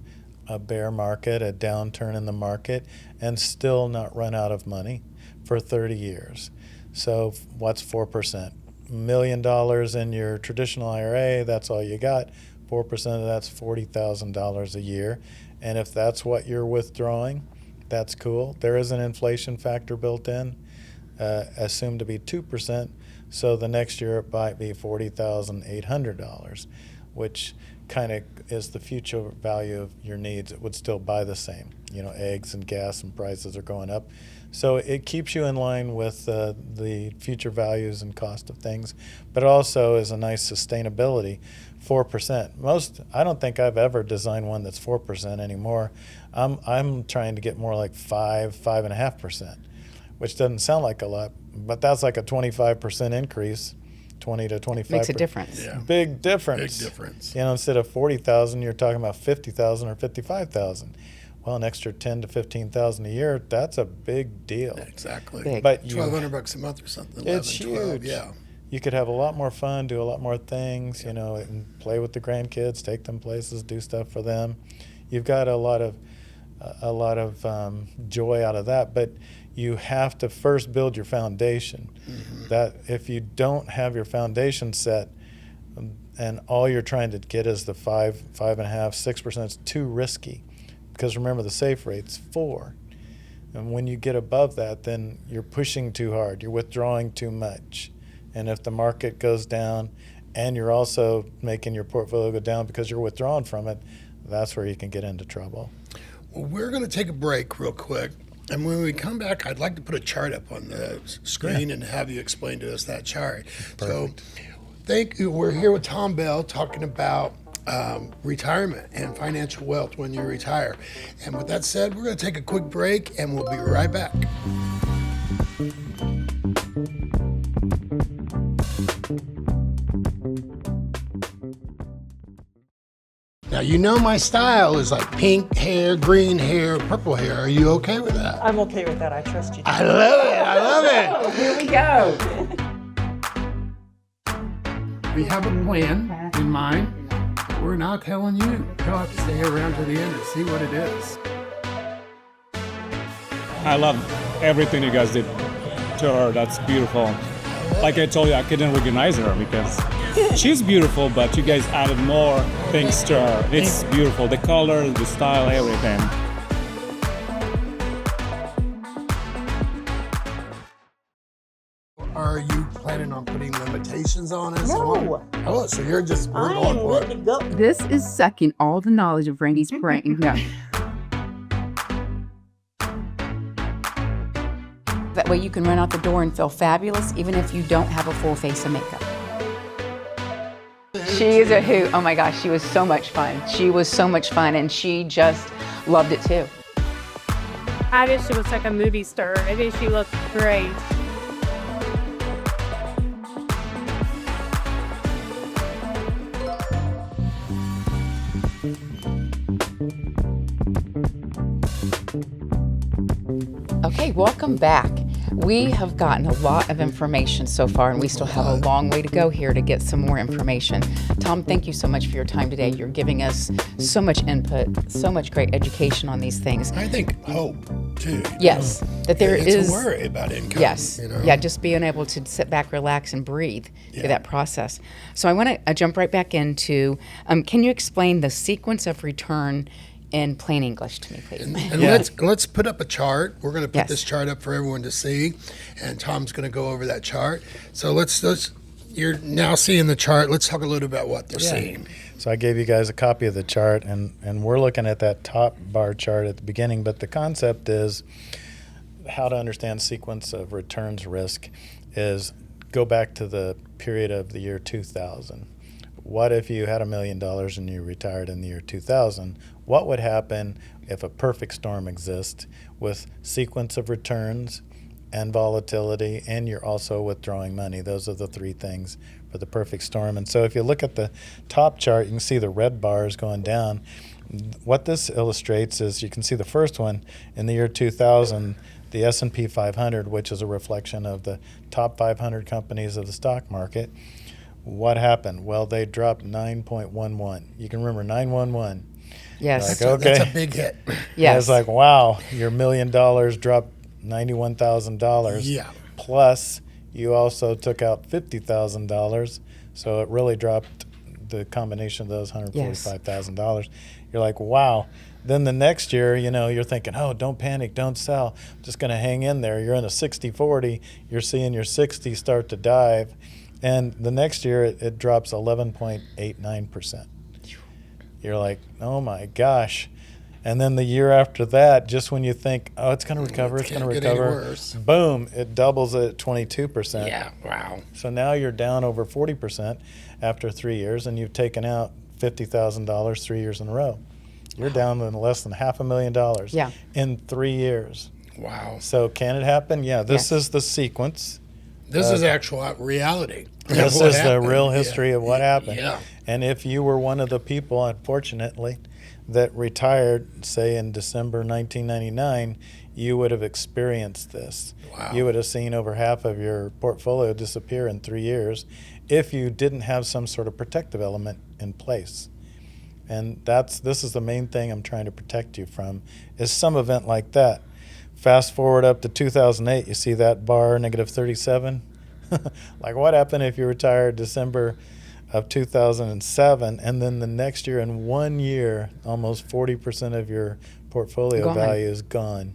a bear market, a downturn in the market, and still not run out of money for 30 years. So what's 4%? $1 million in your traditional IRA, that's all you got. 4% of that's $40,000 a year. And if that's what you're withdrawing, that's cool. There is an inflation factor built in, assumed to be 2%. So the next year it might be $40,800, which kind of is the future value of your needs. It would still buy the same. Eggs and gas and prices are going up. So it keeps you in line with the future values and cost of things, but it also is a nice sustainability. 4%. I don't think I've ever designed one that's 4% anymore. I'm trying to get more like 5.5%, which doesn't sound like a lot, but that's like a 25% increase. 20 to 25 makes a difference. Yeah. Big difference. Big difference. Instead of 40,000, you're talking about 50,000 or 55,000. Well, an extra 10 to 15,000 a year, that's a big deal. Exactly. Big. But $1,200 a month or something. It's 12, huge. yeah. You could have a lot more fun, do a lot more things, and play with the grandkids, take them places, do stuff for them. You've got a lot of joy out of that, but you have to first build your foundation. Mm-hmm. That if you don't have your foundation set, and all you're trying to get is the 5.5%, 6%, it's too risky. Because remember, the safe rate's 4%. And when you get above that, then you're pushing too hard. You're withdrawing too much. And if the market goes down and you're also making your portfolio go down because you're withdrawing from it, that's where you can get into trouble. Well, we're going to take a break real quick. And when we come back, I'd like to put a chart up on the screen and have you explain to us that chart. Perfect. So we're here with Tom Bell talking about retirement and financial wealth when you retire. And with that said, we're going to take a quick break and we'll be right back. Now, my style is like pink hair, green hair, purple hair. Are you okay with that? I'm okay with that. I trust you. I love it. Here we go. We have a plan in mind. We're not telling you. You'll have to stay around to the end to see what it is. I love everything you guys did to her. That's beautiful. Like I told you, I couldn't recognize her because she's beautiful, but you guys added more things to her. It's beautiful. The color, the style, everything. Are you planning on putting limitations on us? No. Oh, so you're just, we're I going am for ready it. to go. This is sucking all the knowledge of Randy's brain. No. That way you can run out the door and feel fabulous even if you don't have a full face of makeup. She is a hoot. Oh my gosh, she was so much fun. She was so much fun and she just loved it too. I think she looks like a movie star. I think she looked great. Okay, welcome back. We have gotten a lot of information so far, and we still have a long way to go here to get some more information. Tom, thank you so much for your time today. You're giving us so much input, so much great education on these things. I think hope too. Yes, that there it's is a worry about income. Yes, You know? yeah, just being able to sit back, relax, and breathe through that process. So I want to jump right back into, can you explain the sequence of return in plain English to me, please? And let's put up a chart. We're going to put this chart up for everyone to see, and Tom's going to go over that chart. So let's you're now seeing the chart. Let's talk a little about what they're seeing. So I gave you guys a copy of the chart, and we're looking at that top bar chart at the beginning, but the concept is how to understand sequence of returns risk is go back to the period of the year 2000. What if you had $1 million and you retired in the year 2000? What would happen if a perfect storm exists with sequence of returns and volatility, and you're also withdrawing money? Those are the three things for the perfect storm. And so if you look at the top chart, you can see the red bars going down. What this illustrates is you can see the first one in the year 2000, the S&P 500, which is a reflection of the top 500 companies of the stock market. What happened? Well, they dropped 9.11. You can remember 911. Yes. Like, That's a big hit. Yes. It's like, wow, your $1 million dropped $91,000. Yeah. Plus, you also took out $50,000. So it really dropped the combination of those $145,000. You're like, wow. Then the next year, you're thinking, oh, don't panic, don't sell. I'm just going to hang in there. You're in a 60-40. You're seeing your 60 start to dive. And the next year, it drops 11.89%. You're like, oh my gosh. And then the year after that, just when you think, oh, it's going to recover, it's going to recover, boom, it doubles at 22%. Yeah, wow. So now you're down over 40% after 3 years, and you've taken out $50,000 3 years in a row. You're down to less than $500,000 in 3 years. Wow. So can it happen? Yeah, this is the sequence. This is actual reality. This is the real history of what happened. Yeah. And if you were one of the people, unfortunately, that retired, say, in December 1999, you would have experienced this. Wow. You would have seen over half of your portfolio disappear in 3 years if you didn't have some sort of protective element in place. And this is the main thing I'm trying to protect you from, is some event like that. Fast forward up to 2008, you see that bar, -37? Like, what happened if you retired December of 2007, and then the next year, in 1 year, almost 40% of your portfolio value is gone?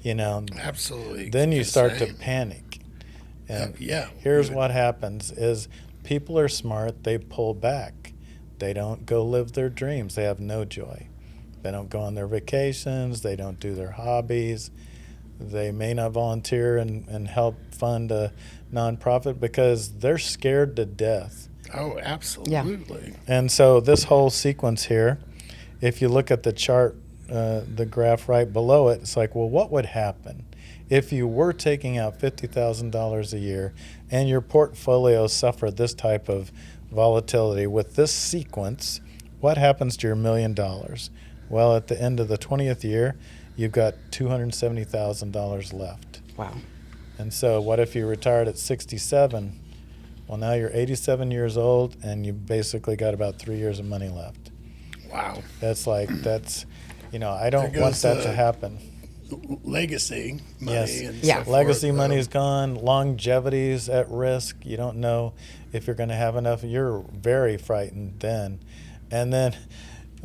Absolutely. Then you start to panic. And here's what happens is people are smart, they pull back. They don't go live their dreams. They have no joy. They don't go on their vacations. They don't do their hobbies. They may not volunteer and help fund a nonprofit because they're scared to death. Oh, absolutely. Yeah. And so this whole sequence here, if you look at the chart, the graph right below it, it's like, well, what would happen if you were taking out $50,000 a year and your portfolio suffered this type of volatility with this sequence? What happens to your $1 million? Well, at the end of the 20th year, you've got $270,000 left. Wow. And so what if you retired at 67? Well, now you're 87 years old, and you basically got about 3 years of money left. Wow. I don't want that to happen. Legacy money. Yes. Legacy money is gone. Longevity's at risk. You don't know if you're going to have enough. You're very frightened then. And then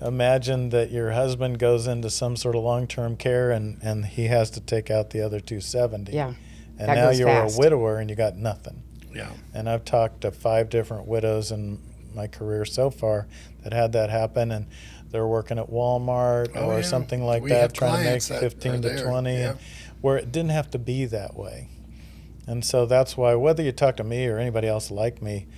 imagine that your husband goes into some sort of long-term care and he has to take out the other 270. Yeah. And now you're a widower and you got nothing. Yeah. And I've talked to 5 different widows in my career so far that had that happen, and they're working at Walmart or something like that, trying to make 15 to 20, where it didn't have to be that way. And so that's why, whether you talk to me or anybody else like me,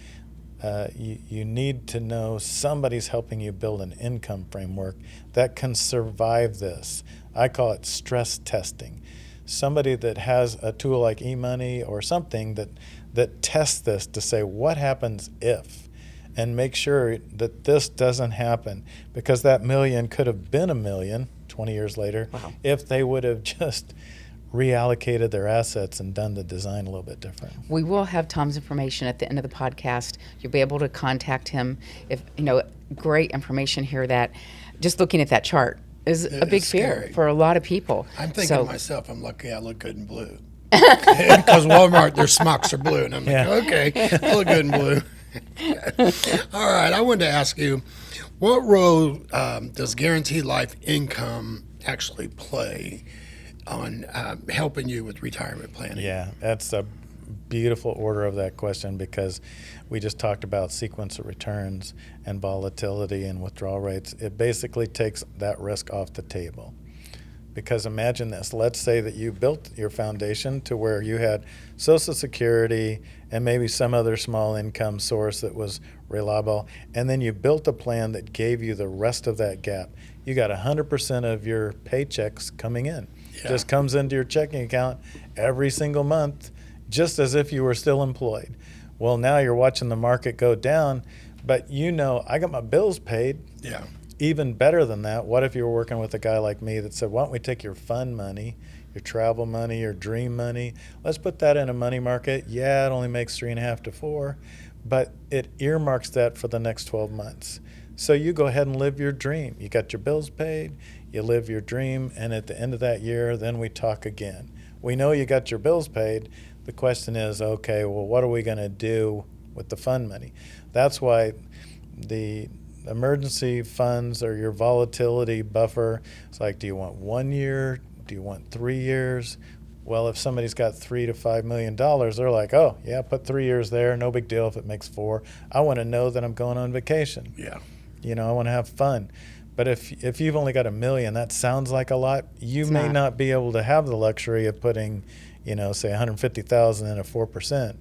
you need to know somebody's helping you build an income framework that can survive this. I call it stress testing. Somebody that has a tool like eMoney or something that tests this to say, what happens if? And make sure that this doesn't happen, because that million could have been $1 million 20 years later if they would have just reallocated their assets and done the design a little bit different. We will have Tom's information at the end of the podcast. You'll be able to contact him. If great information here that just looking at that chart is a big fear scary. for a lot of people. I'm thinking to myself, I'm lucky I look good in blue. Because Walmart, their smocks are blue. And I'm like, okay, I look good in blue. All right, I wanted to ask you, what role does guaranteed life income actually play on helping you with retirement planning? Yeah, that's a beautiful order of that question, because we just talked about sequence of returns and volatility and withdrawal rates. It basically takes that risk off the table. Because imagine this, let's say that you built your foundation to where you had Social Security and maybe some other small income source that was reliable, and then you built a plan that gave you the rest of that gap. You got 100% of your paychecks coming in. Yeah. Just comes into your checking account every single month, just as if you were still employed. Well, now you're watching the market go down, but I got my bills paid. Yeah. Even better than that, what if you were working with a guy like me that said, why don't we take your fund money, your travel money, your dream money, let's put that in a money market. Yeah, it only makes 3.5 to 4, but it earmarks that for the next 12 months. So you go ahead and live your dream. You got your bills paid, you live your dream, and at the end of that year, then we talk again. We know you got your bills paid. The question is, okay, well, what are we going to do with the fund money? That's why the emergency funds or your volatility buffer, it's like, do you want 1 year? Do you want 3 years? Well, if somebody's got $3 to $5 million, they're like, oh, yeah, put 3 years there. No big deal if it makes 4. I want to know that I'm going on vacation. Yeah. I want to have fun. But if you've only got $1 million, that sounds like a lot. You may not be able to have the luxury of putting, say $150,000 in a 4%,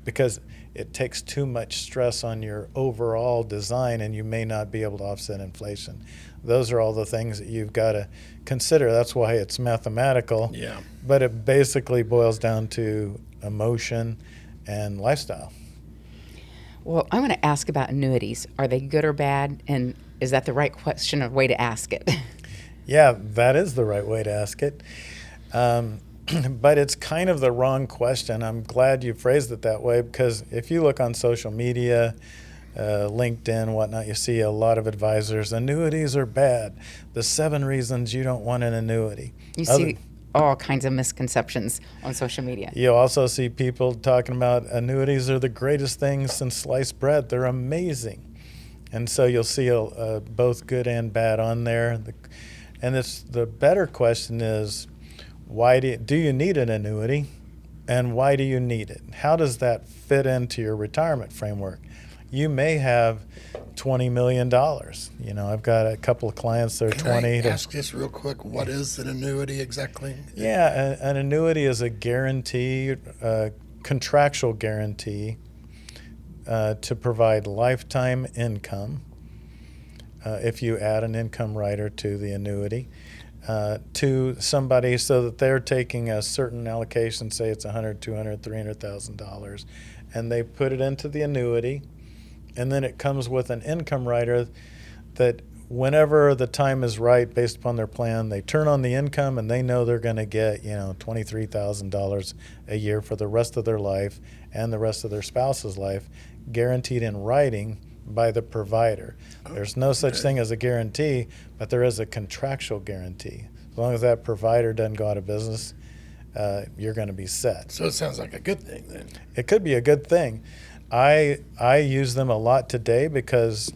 because it takes too much stress on your overall design, and you may not be able to offset inflation. Those are all the things that you've got to consider. That's why it's mathematical. Yeah. But it basically boils down to emotion and lifestyle. Well, I want to ask about annuities. Are they good or bad? And is that the right question or way to ask it? Yeah, that is the right way to ask it. But it's kind of the wrong question. I'm glad you phrased it that way, because if you look on social media, LinkedIn, whatnot, you see a lot of advisors, annuities are bad. The 7 reasons you don't want an annuity. You see all kinds of misconceptions on social media. You also see people talking about annuities are the greatest things since sliced bread. They're amazing. And so you'll see both good and bad on there. And the better question is, why do you need an annuity, and why do you need it? How does that fit into your retirement framework? You may have $20 million. I've got a couple of clients that are 20. Can I ask just real quick, what is an annuity exactly? Yeah, an annuity is a guarantee, contractual guarantee to provide lifetime income if you add an income rider to the annuity. To somebody, so that they're taking a certain allocation, say it's $100,000, $200,000, $300,000, and they put it into the annuity, and then it comes with an income rider that whenever the time is right, based upon their plan, they turn on the income and they know they're going to get $23,000 a year for the rest of their life and the rest of their spouse's life, guaranteed in writing by the provider. There's no such thing as a guarantee, but there is a contractual guarantee. As long as that provider doesn't go out of business, you're going to be set. So it sounds like a good thing then. It could be a good thing. I use them a lot today because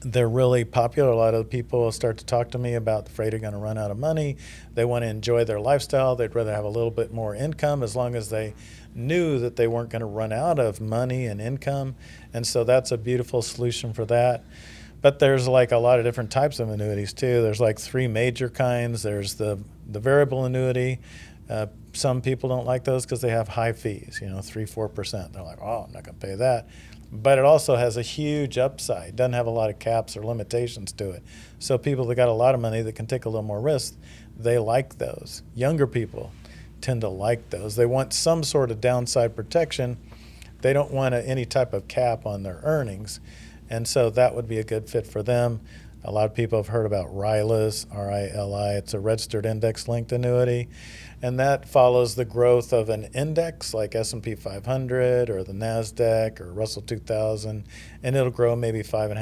they're really popular. A lot of people start to talk to me about afraid they're going to run out of money. They want to enjoy their lifestyle. They'd rather have a little bit more income, as long as they knew that they weren't going to run out of money and income. And so that's a beautiful solution for that. But there's like a lot of different types of annuities too. There's like 3 major kinds. There's the variable annuity. Some people don't like those because they have high fees, 3-4%. They're like, oh, I'm not going to pay that. But it also has a huge upside. Doesn't have a lot of caps or limitations to it. So people that got a lot of money that can take a little more risk, they like those. Younger people tend to like those. They want some sort of downside protection. They don't want any type of cap on their earnings. And so that would be a good fit for them. A lot of people have heard about RILAs, RILI. It's a registered index-linked annuity, and that follows the growth of an index like S&P 500 or the NASDAQ or Russell 2000, and it'll grow maybe 5.5%,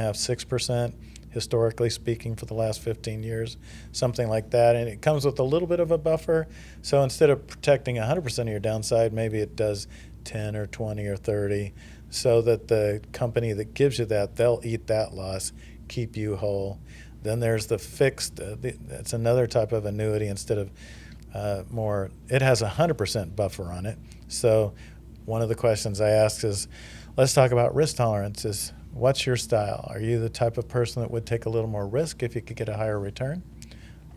6%, historically speaking, for the last 15 years, something like that. And it comes with a little bit of a buffer. So instead of protecting 100% of your downside, maybe it does 10 or 20 or 30, so that the company that gives you that, they'll eat that loss, keep you whole. Then there's the fixed, that's another type of annuity instead of more, it has 100% buffer on it. So one of the questions I ask is, let's talk about risk tolerances. What's your style? Are you the type of person that would take a little more risk if you could get a higher return?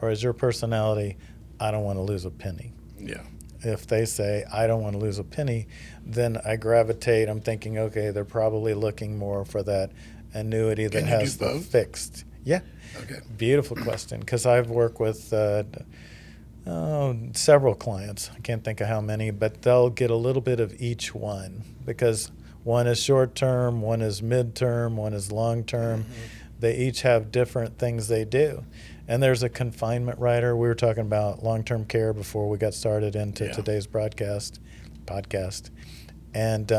Or is your personality, I don't want to lose a penny? Yeah. If they say, I don't want to lose a penny, then I gravitate. I'm thinking, okay, they're probably looking more for that annuity that has the fixed. Yeah. Okay. Beautiful question, because I've worked with several clients. I can't think of how many, but they'll get a little bit of each one, because one is short term, one is mid term, one is long term. Mm-hmm. They each have different things they do. And there's a confinement rider. We were talking about long-term care before we got started into today's podcast. And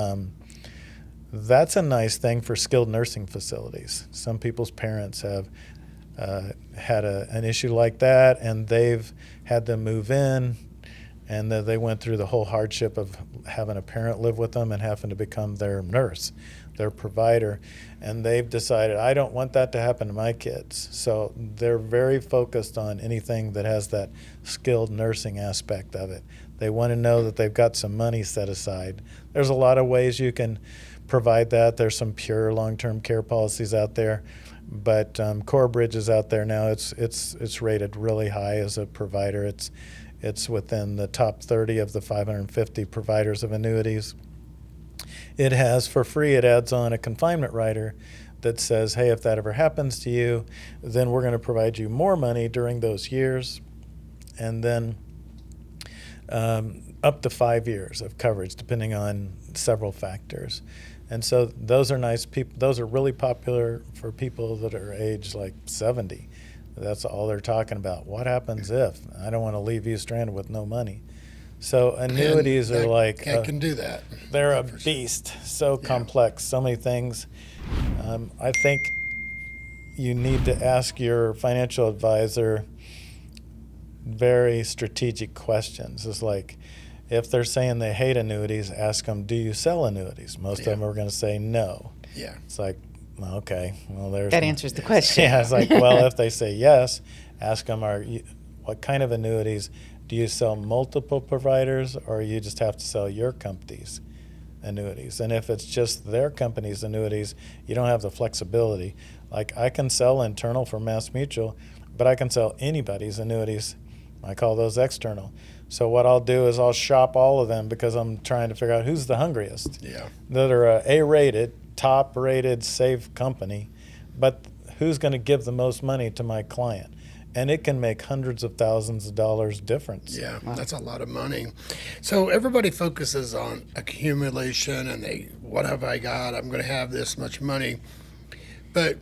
that's a nice thing for skilled nursing facilities. Some people's parents have had an issue like that, and they've had them move in, and they went through the whole hardship of having a parent live with them and having to become their nurse, their provider. And they've decided, I don't want that to happen to my kids. So they're very focused on anything that has that skilled nursing aspect of it. They want to know that they've got some money set aside. There's a lot of ways you can provide that. There's some pure long-term care policies out there, but Corebridge is out there now. It's rated really high as a provider. It's within the top 30 of the 550 providers of annuities. It has, for free, it adds on a confinement rider that says, hey, if that ever happens to you, then we're going to provide you more money during those years, and then up to 5 years of coverage, depending on several factors. And so those are nice. Those are really popular for people that are aged like 70. That's all they're talking about. What happens if? I don't want to leave you stranded with no money. So annuities are like, I can do that. They're a beast, so complex, so many things. I think you need to ask your financial advisor very strategic questions. It's like, if they're saying they hate annuities, ask them, do you sell annuities? Most of them are going to say no. Yeah. It's like, well, okay, well, there's that answers the question. Yeah, it's like, well, if they say yes, ask them, what kind of annuities? Do you sell multiple providers, or you just have to sell your company's annuities? And if it's just their company's annuities, you don't have the flexibility. Like, I can sell internal for Mass Mutual, but I can sell anybody's annuities. I call those external. So what I'll do is I'll shop all of them, because I'm trying to figure out who's the hungriest. Yeah. That are a A-rated, top-rated, safe company, but who's going to give the most money to my client? And it can make hundreds of thousands of dollars difference. Yeah, that's a lot of money. So everybody focuses on accumulation and what have I got? I'm going to have this much money. But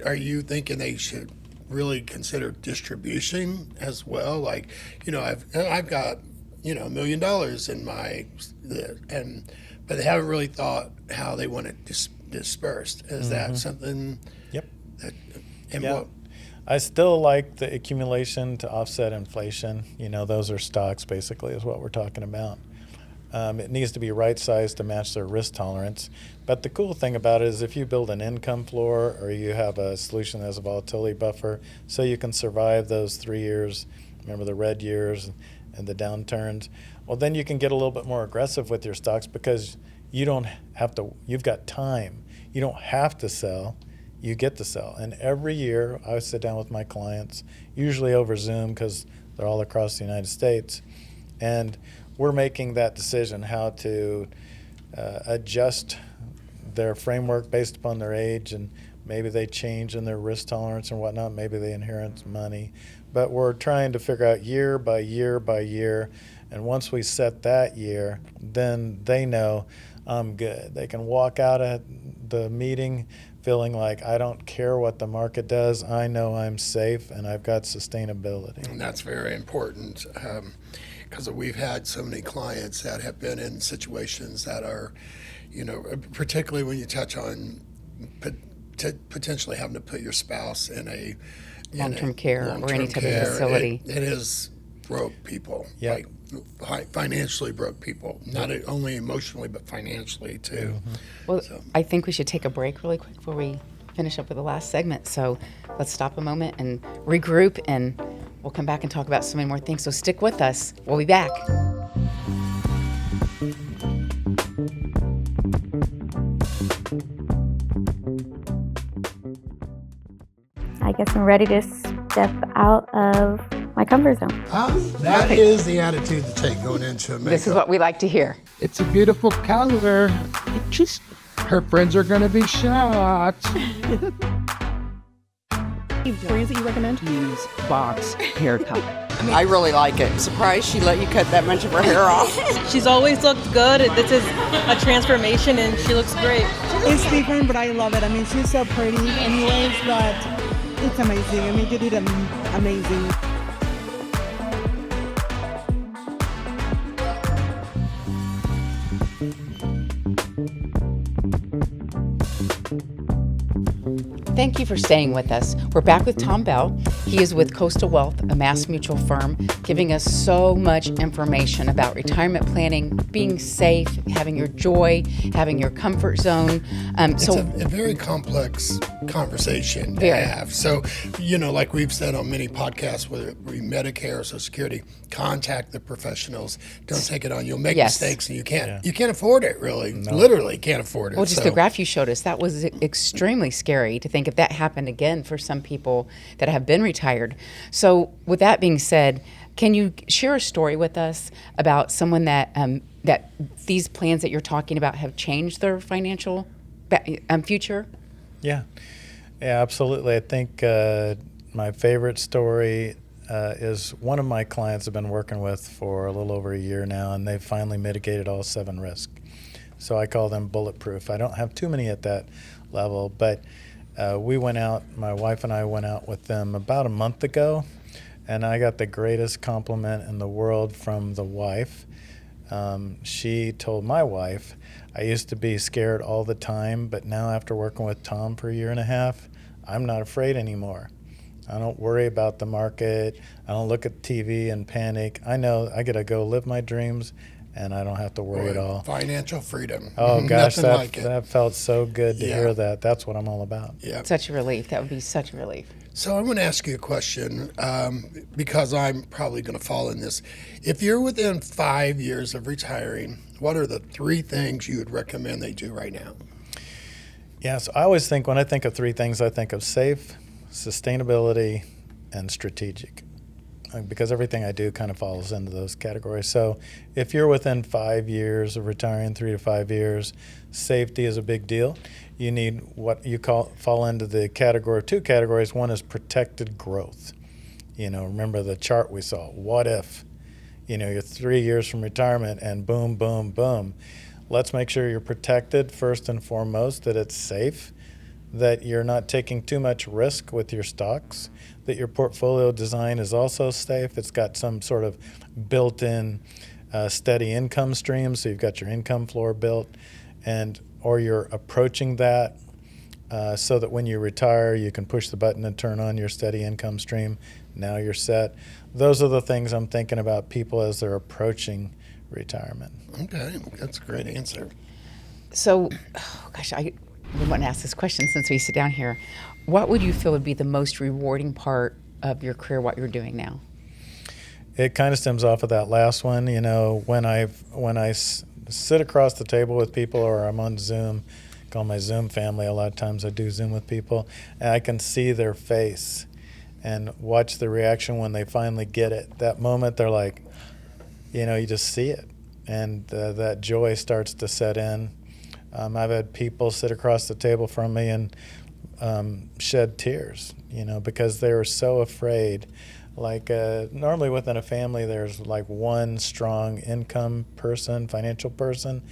are you thinking they should really consider distribution as well? Like, I've got, $1 million in my, but they haven't really thought how they want it dispersed. Is that something? Yep. What? I still like the accumulation to offset inflation. Those are stocks, basically, is what we're talking about. It needs to be right-sized to match their risk tolerance. But the cool thing about it is if you build an income floor, or you have a solution that has a volatility buffer, so you can survive those 3 years, remember the red years and the downturns, well, then you can get a little bit more aggressive with your stocks, because you don't have to, you've got time. You don't have to sell. You get to sell. And every year I sit down with my clients, usually over Zoom, because they're all across the United States, and we're making that decision how to adjust their framework based upon their age, and maybe they change in their risk tolerance and whatnot. Maybe they inherit money. But we're trying to figure out year by year by year, and once we set that year, then they know I'm good. They can walk out at the meeting feeling like I don't care what the market does. I know I'm safe and I've got sustainability. And that's very important, because we've had so many clients that have been in situations that are, particularly when you touch on potentially having to put your spouse in a Long-term care or any type of care. facility. It has broke people, Yep. like financially broke people, not only emotionally but financially too. Well, I think we should take a break really quick before we finish up with the last segment. So let's stop a moment and regroup, and we'll come back and talk about so many more things. So stick with us. We'll be back. I guess I'm ready to step out of my comfort zone. That is the attitude to take going into a makeup. This is what we like to hear. It's a beautiful color. Her friends are going to be shocked. Brands that you recommend? Use Box Haircut. I really like it. Surprised she let you cut that much of her hair off. She's always looked good. This is a transformation and she looks great. It's different, but I love it. I mean, she's so pretty anyways, but it's amazing. I mean, you did amazing. Thank you for staying with us. We're back with Tom Bell. He is with Coastal Wealth, a Mass Mutual firm, giving us so much information about retirement planning, being safe, having your joy, having your comfort zone. It's a very complex conversation to have. So, like we've said on many podcasts, whether it be Medicare or Social Security, contact the professionals. Don't take it on. You'll make mistakes, and you can't afford it. Really, literally can't afford it. Well, just the graph you showed us, that was extremely scary to think if that happened again for some people that have been retired. So, with that being said, can you share a story with us about someone that that these plans that you're talking about have changed their financial future? Yeah, absolutely. I think my favorite story is one of my clients I've been working with for a little over a year now, and they've finally mitigated all 7 risks. So I call them Bulletproof. I don't have too many at that level, but we went out, my wife and I went out with them about a month ago, and I got the greatest compliment in the world from the wife. She told my wife, I used to be scared all the time, but now after working with Tom for a year and a half, I'm not afraid anymore. I don't worry about the market. I don't look at TV and panic. I know I get to go live my dreams, and I don't have to worry at all. Financial freedom. Oh gosh, like that felt so good to hear that. That's what I'm all about. Yeah. Such a relief. That would be such a relief. So I'm going to ask you a question because I'm probably going to fall in this. If you're within 5 years of retiring, what are the 3 things you would recommend they do right now? Yeah, so I always think, when I think of 3 things, I think of safe, sustainability, and strategic, because everything I do kind of falls into those categories. So if you're within 5 years of retiring, 3 to 5 years, safety is a big deal. You need what you fall into the category, 2 categories. One is protected growth. Remember the chart we saw. What if, you're 3 years from retirement and boom, boom, boom. Let's make sure you're protected first and foremost, that it's safe, that you're not taking too much risk with your stocks, that your portfolio design is also safe. It's got some sort of built-in steady income stream, so you've got your income floor built, or you're approaching that so that when you retire, you can push the button and turn on your steady income stream. Now you're set. Those are the things I'm thinking about people as they're approaching retirement. Okay, that's a great answer. So, I want to ask this question since we sit down here. What would you feel would be the most rewarding part of your career, what you're doing now? It kind of stems off of that last one. When I sit across the table with people, or I'm on Zoom, call my Zoom family, a lot of times I do Zoom with people, and I can see their face and watch the reaction when they finally get it. That moment, they're like, you just see it, and that joy starts to set in. I've had people sit across the table from me and shed tears, because they were so afraid. Normally within a family, there's like one strong income person, financial person.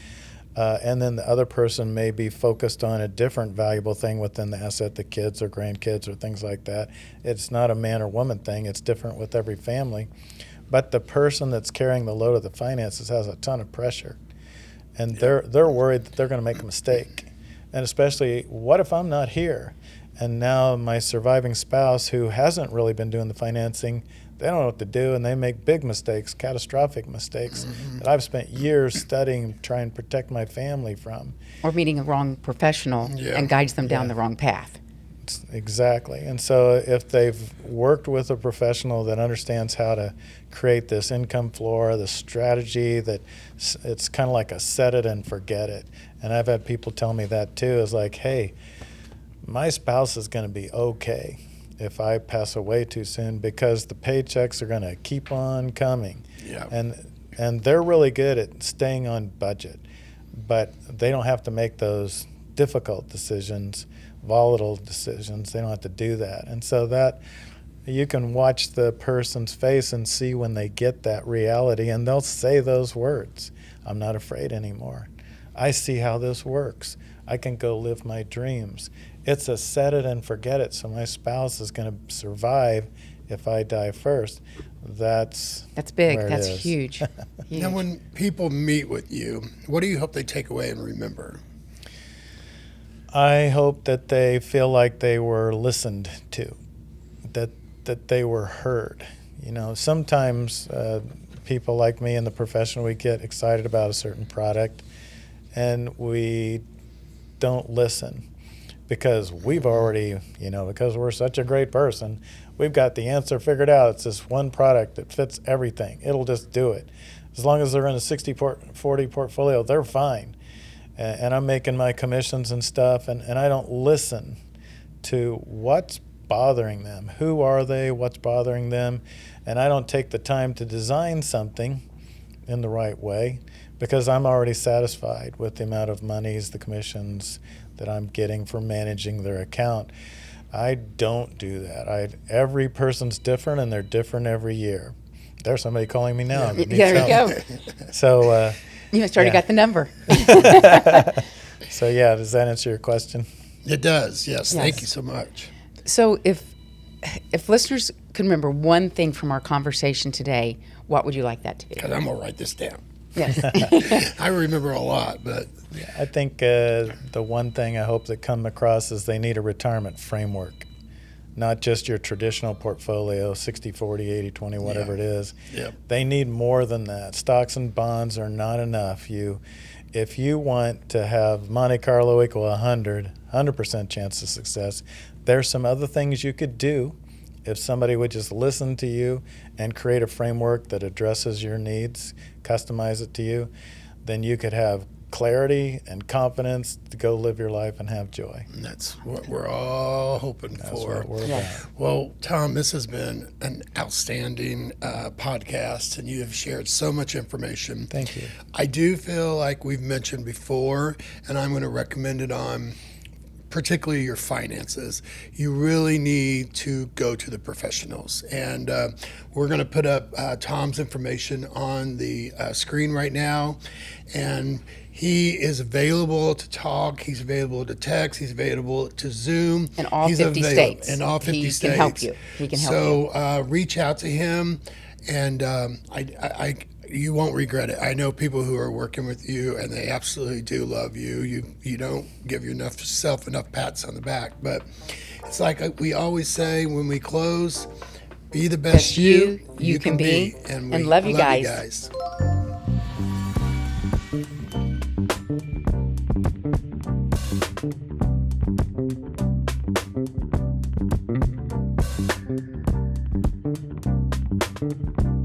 and then the other person may be focused on a different valuable thing within the asset, the kids or grandkids or things like that. It's not a man or woman thing. It's different with every family. But the person that's carrying the load of the finances has a ton of pressure. And they're worried that they're going to make a mistake. And especially, what if I'm not here? And now my surviving spouse, who hasn't really been doing the financing, they don't know what to do, and they make big mistakes, catastrophic mistakes that I've spent years studying, trying to protect my family from. Or meeting a wrong professional and guides them down the wrong path. Exactly. And so if they've worked with a professional that understands how to create this income floor, the strategy, that it's kind of like a set it and forget it. And I've had people tell me that too, is like, hey, my spouse is going to be okay if I pass away too soon, because the paychecks are going to keep on coming. And they're really good at staying on budget, but they don't have to make those difficult decisions, volatile decisions. They don't have to do that. And so that you can watch the person's face and see when they get that reality, and they'll say those words. I'm not afraid anymore. I see how this works. I can go live my dreams. It's a set it and forget it. So my spouse is going to survive if I die first. That's big. That's huge. Huge. Now, when people meet with you, what do you hope they take away and remember? I hope that they feel like they were listened to, that they were heard. You know, sometimes people like me in the profession, we get excited about a certain product and we don't listen because we've already, because we're such a great person, we've got the answer figured out. It's this one product that fits everything. It'll just do it. As long as they're in a 60-40 portfolio, they're fine. And I'm making my commissions and stuff, and I don't listen to what's bothering them. Who are they? What's bothering them? And I don't take the time to design something in the right way because I'm already satisfied with the amount of monies, the commissions that I'm getting for managing their account. I don't do that. Every person's different, and they're different every year. There's somebody calling me now. There you go. So you must already got the number. So yeah, does that answer your question? It does. Yes. Thank you so much. So if listeners could remember one thing from our conversation today, what would you like that to be? Because I'm gonna write this down. Yes. I remember a lot, but I think the one thing I hope that come across is they need a retirement framework, not just your traditional portfolio, 60-40, 80-20, whatever it is. Yep. They need more than that. Stocks and bonds are not enough. If you want to have Monte Carlo equal 100% chance of success, there's some other things you could do if somebody would just listen to you and create a framework that addresses your needs, customize it to you, then you could have clarity and confidence to go live your life and have joy. And that's what we're all hoping That's for. what we're about. Well, Tom, this has been an outstanding podcast, and you have shared so much information. Thank you. I do feel like we've mentioned before, and I'm going to recommend it on particularly your finances. You really need to go to the professionals. And we're going to put up Tom's information on the screen right now. And he is available to talk. He's available to text. He's available to Zoom. In all 50 states. In all 50 states. He can help you. He can help you. So reach out to him, and you won't regret it. I know people who are working with you, and they absolutely do love you. You don't give yourself enough pats on the back, but it's like we always say when we close, be the best you can be. And love you guys. Thank you.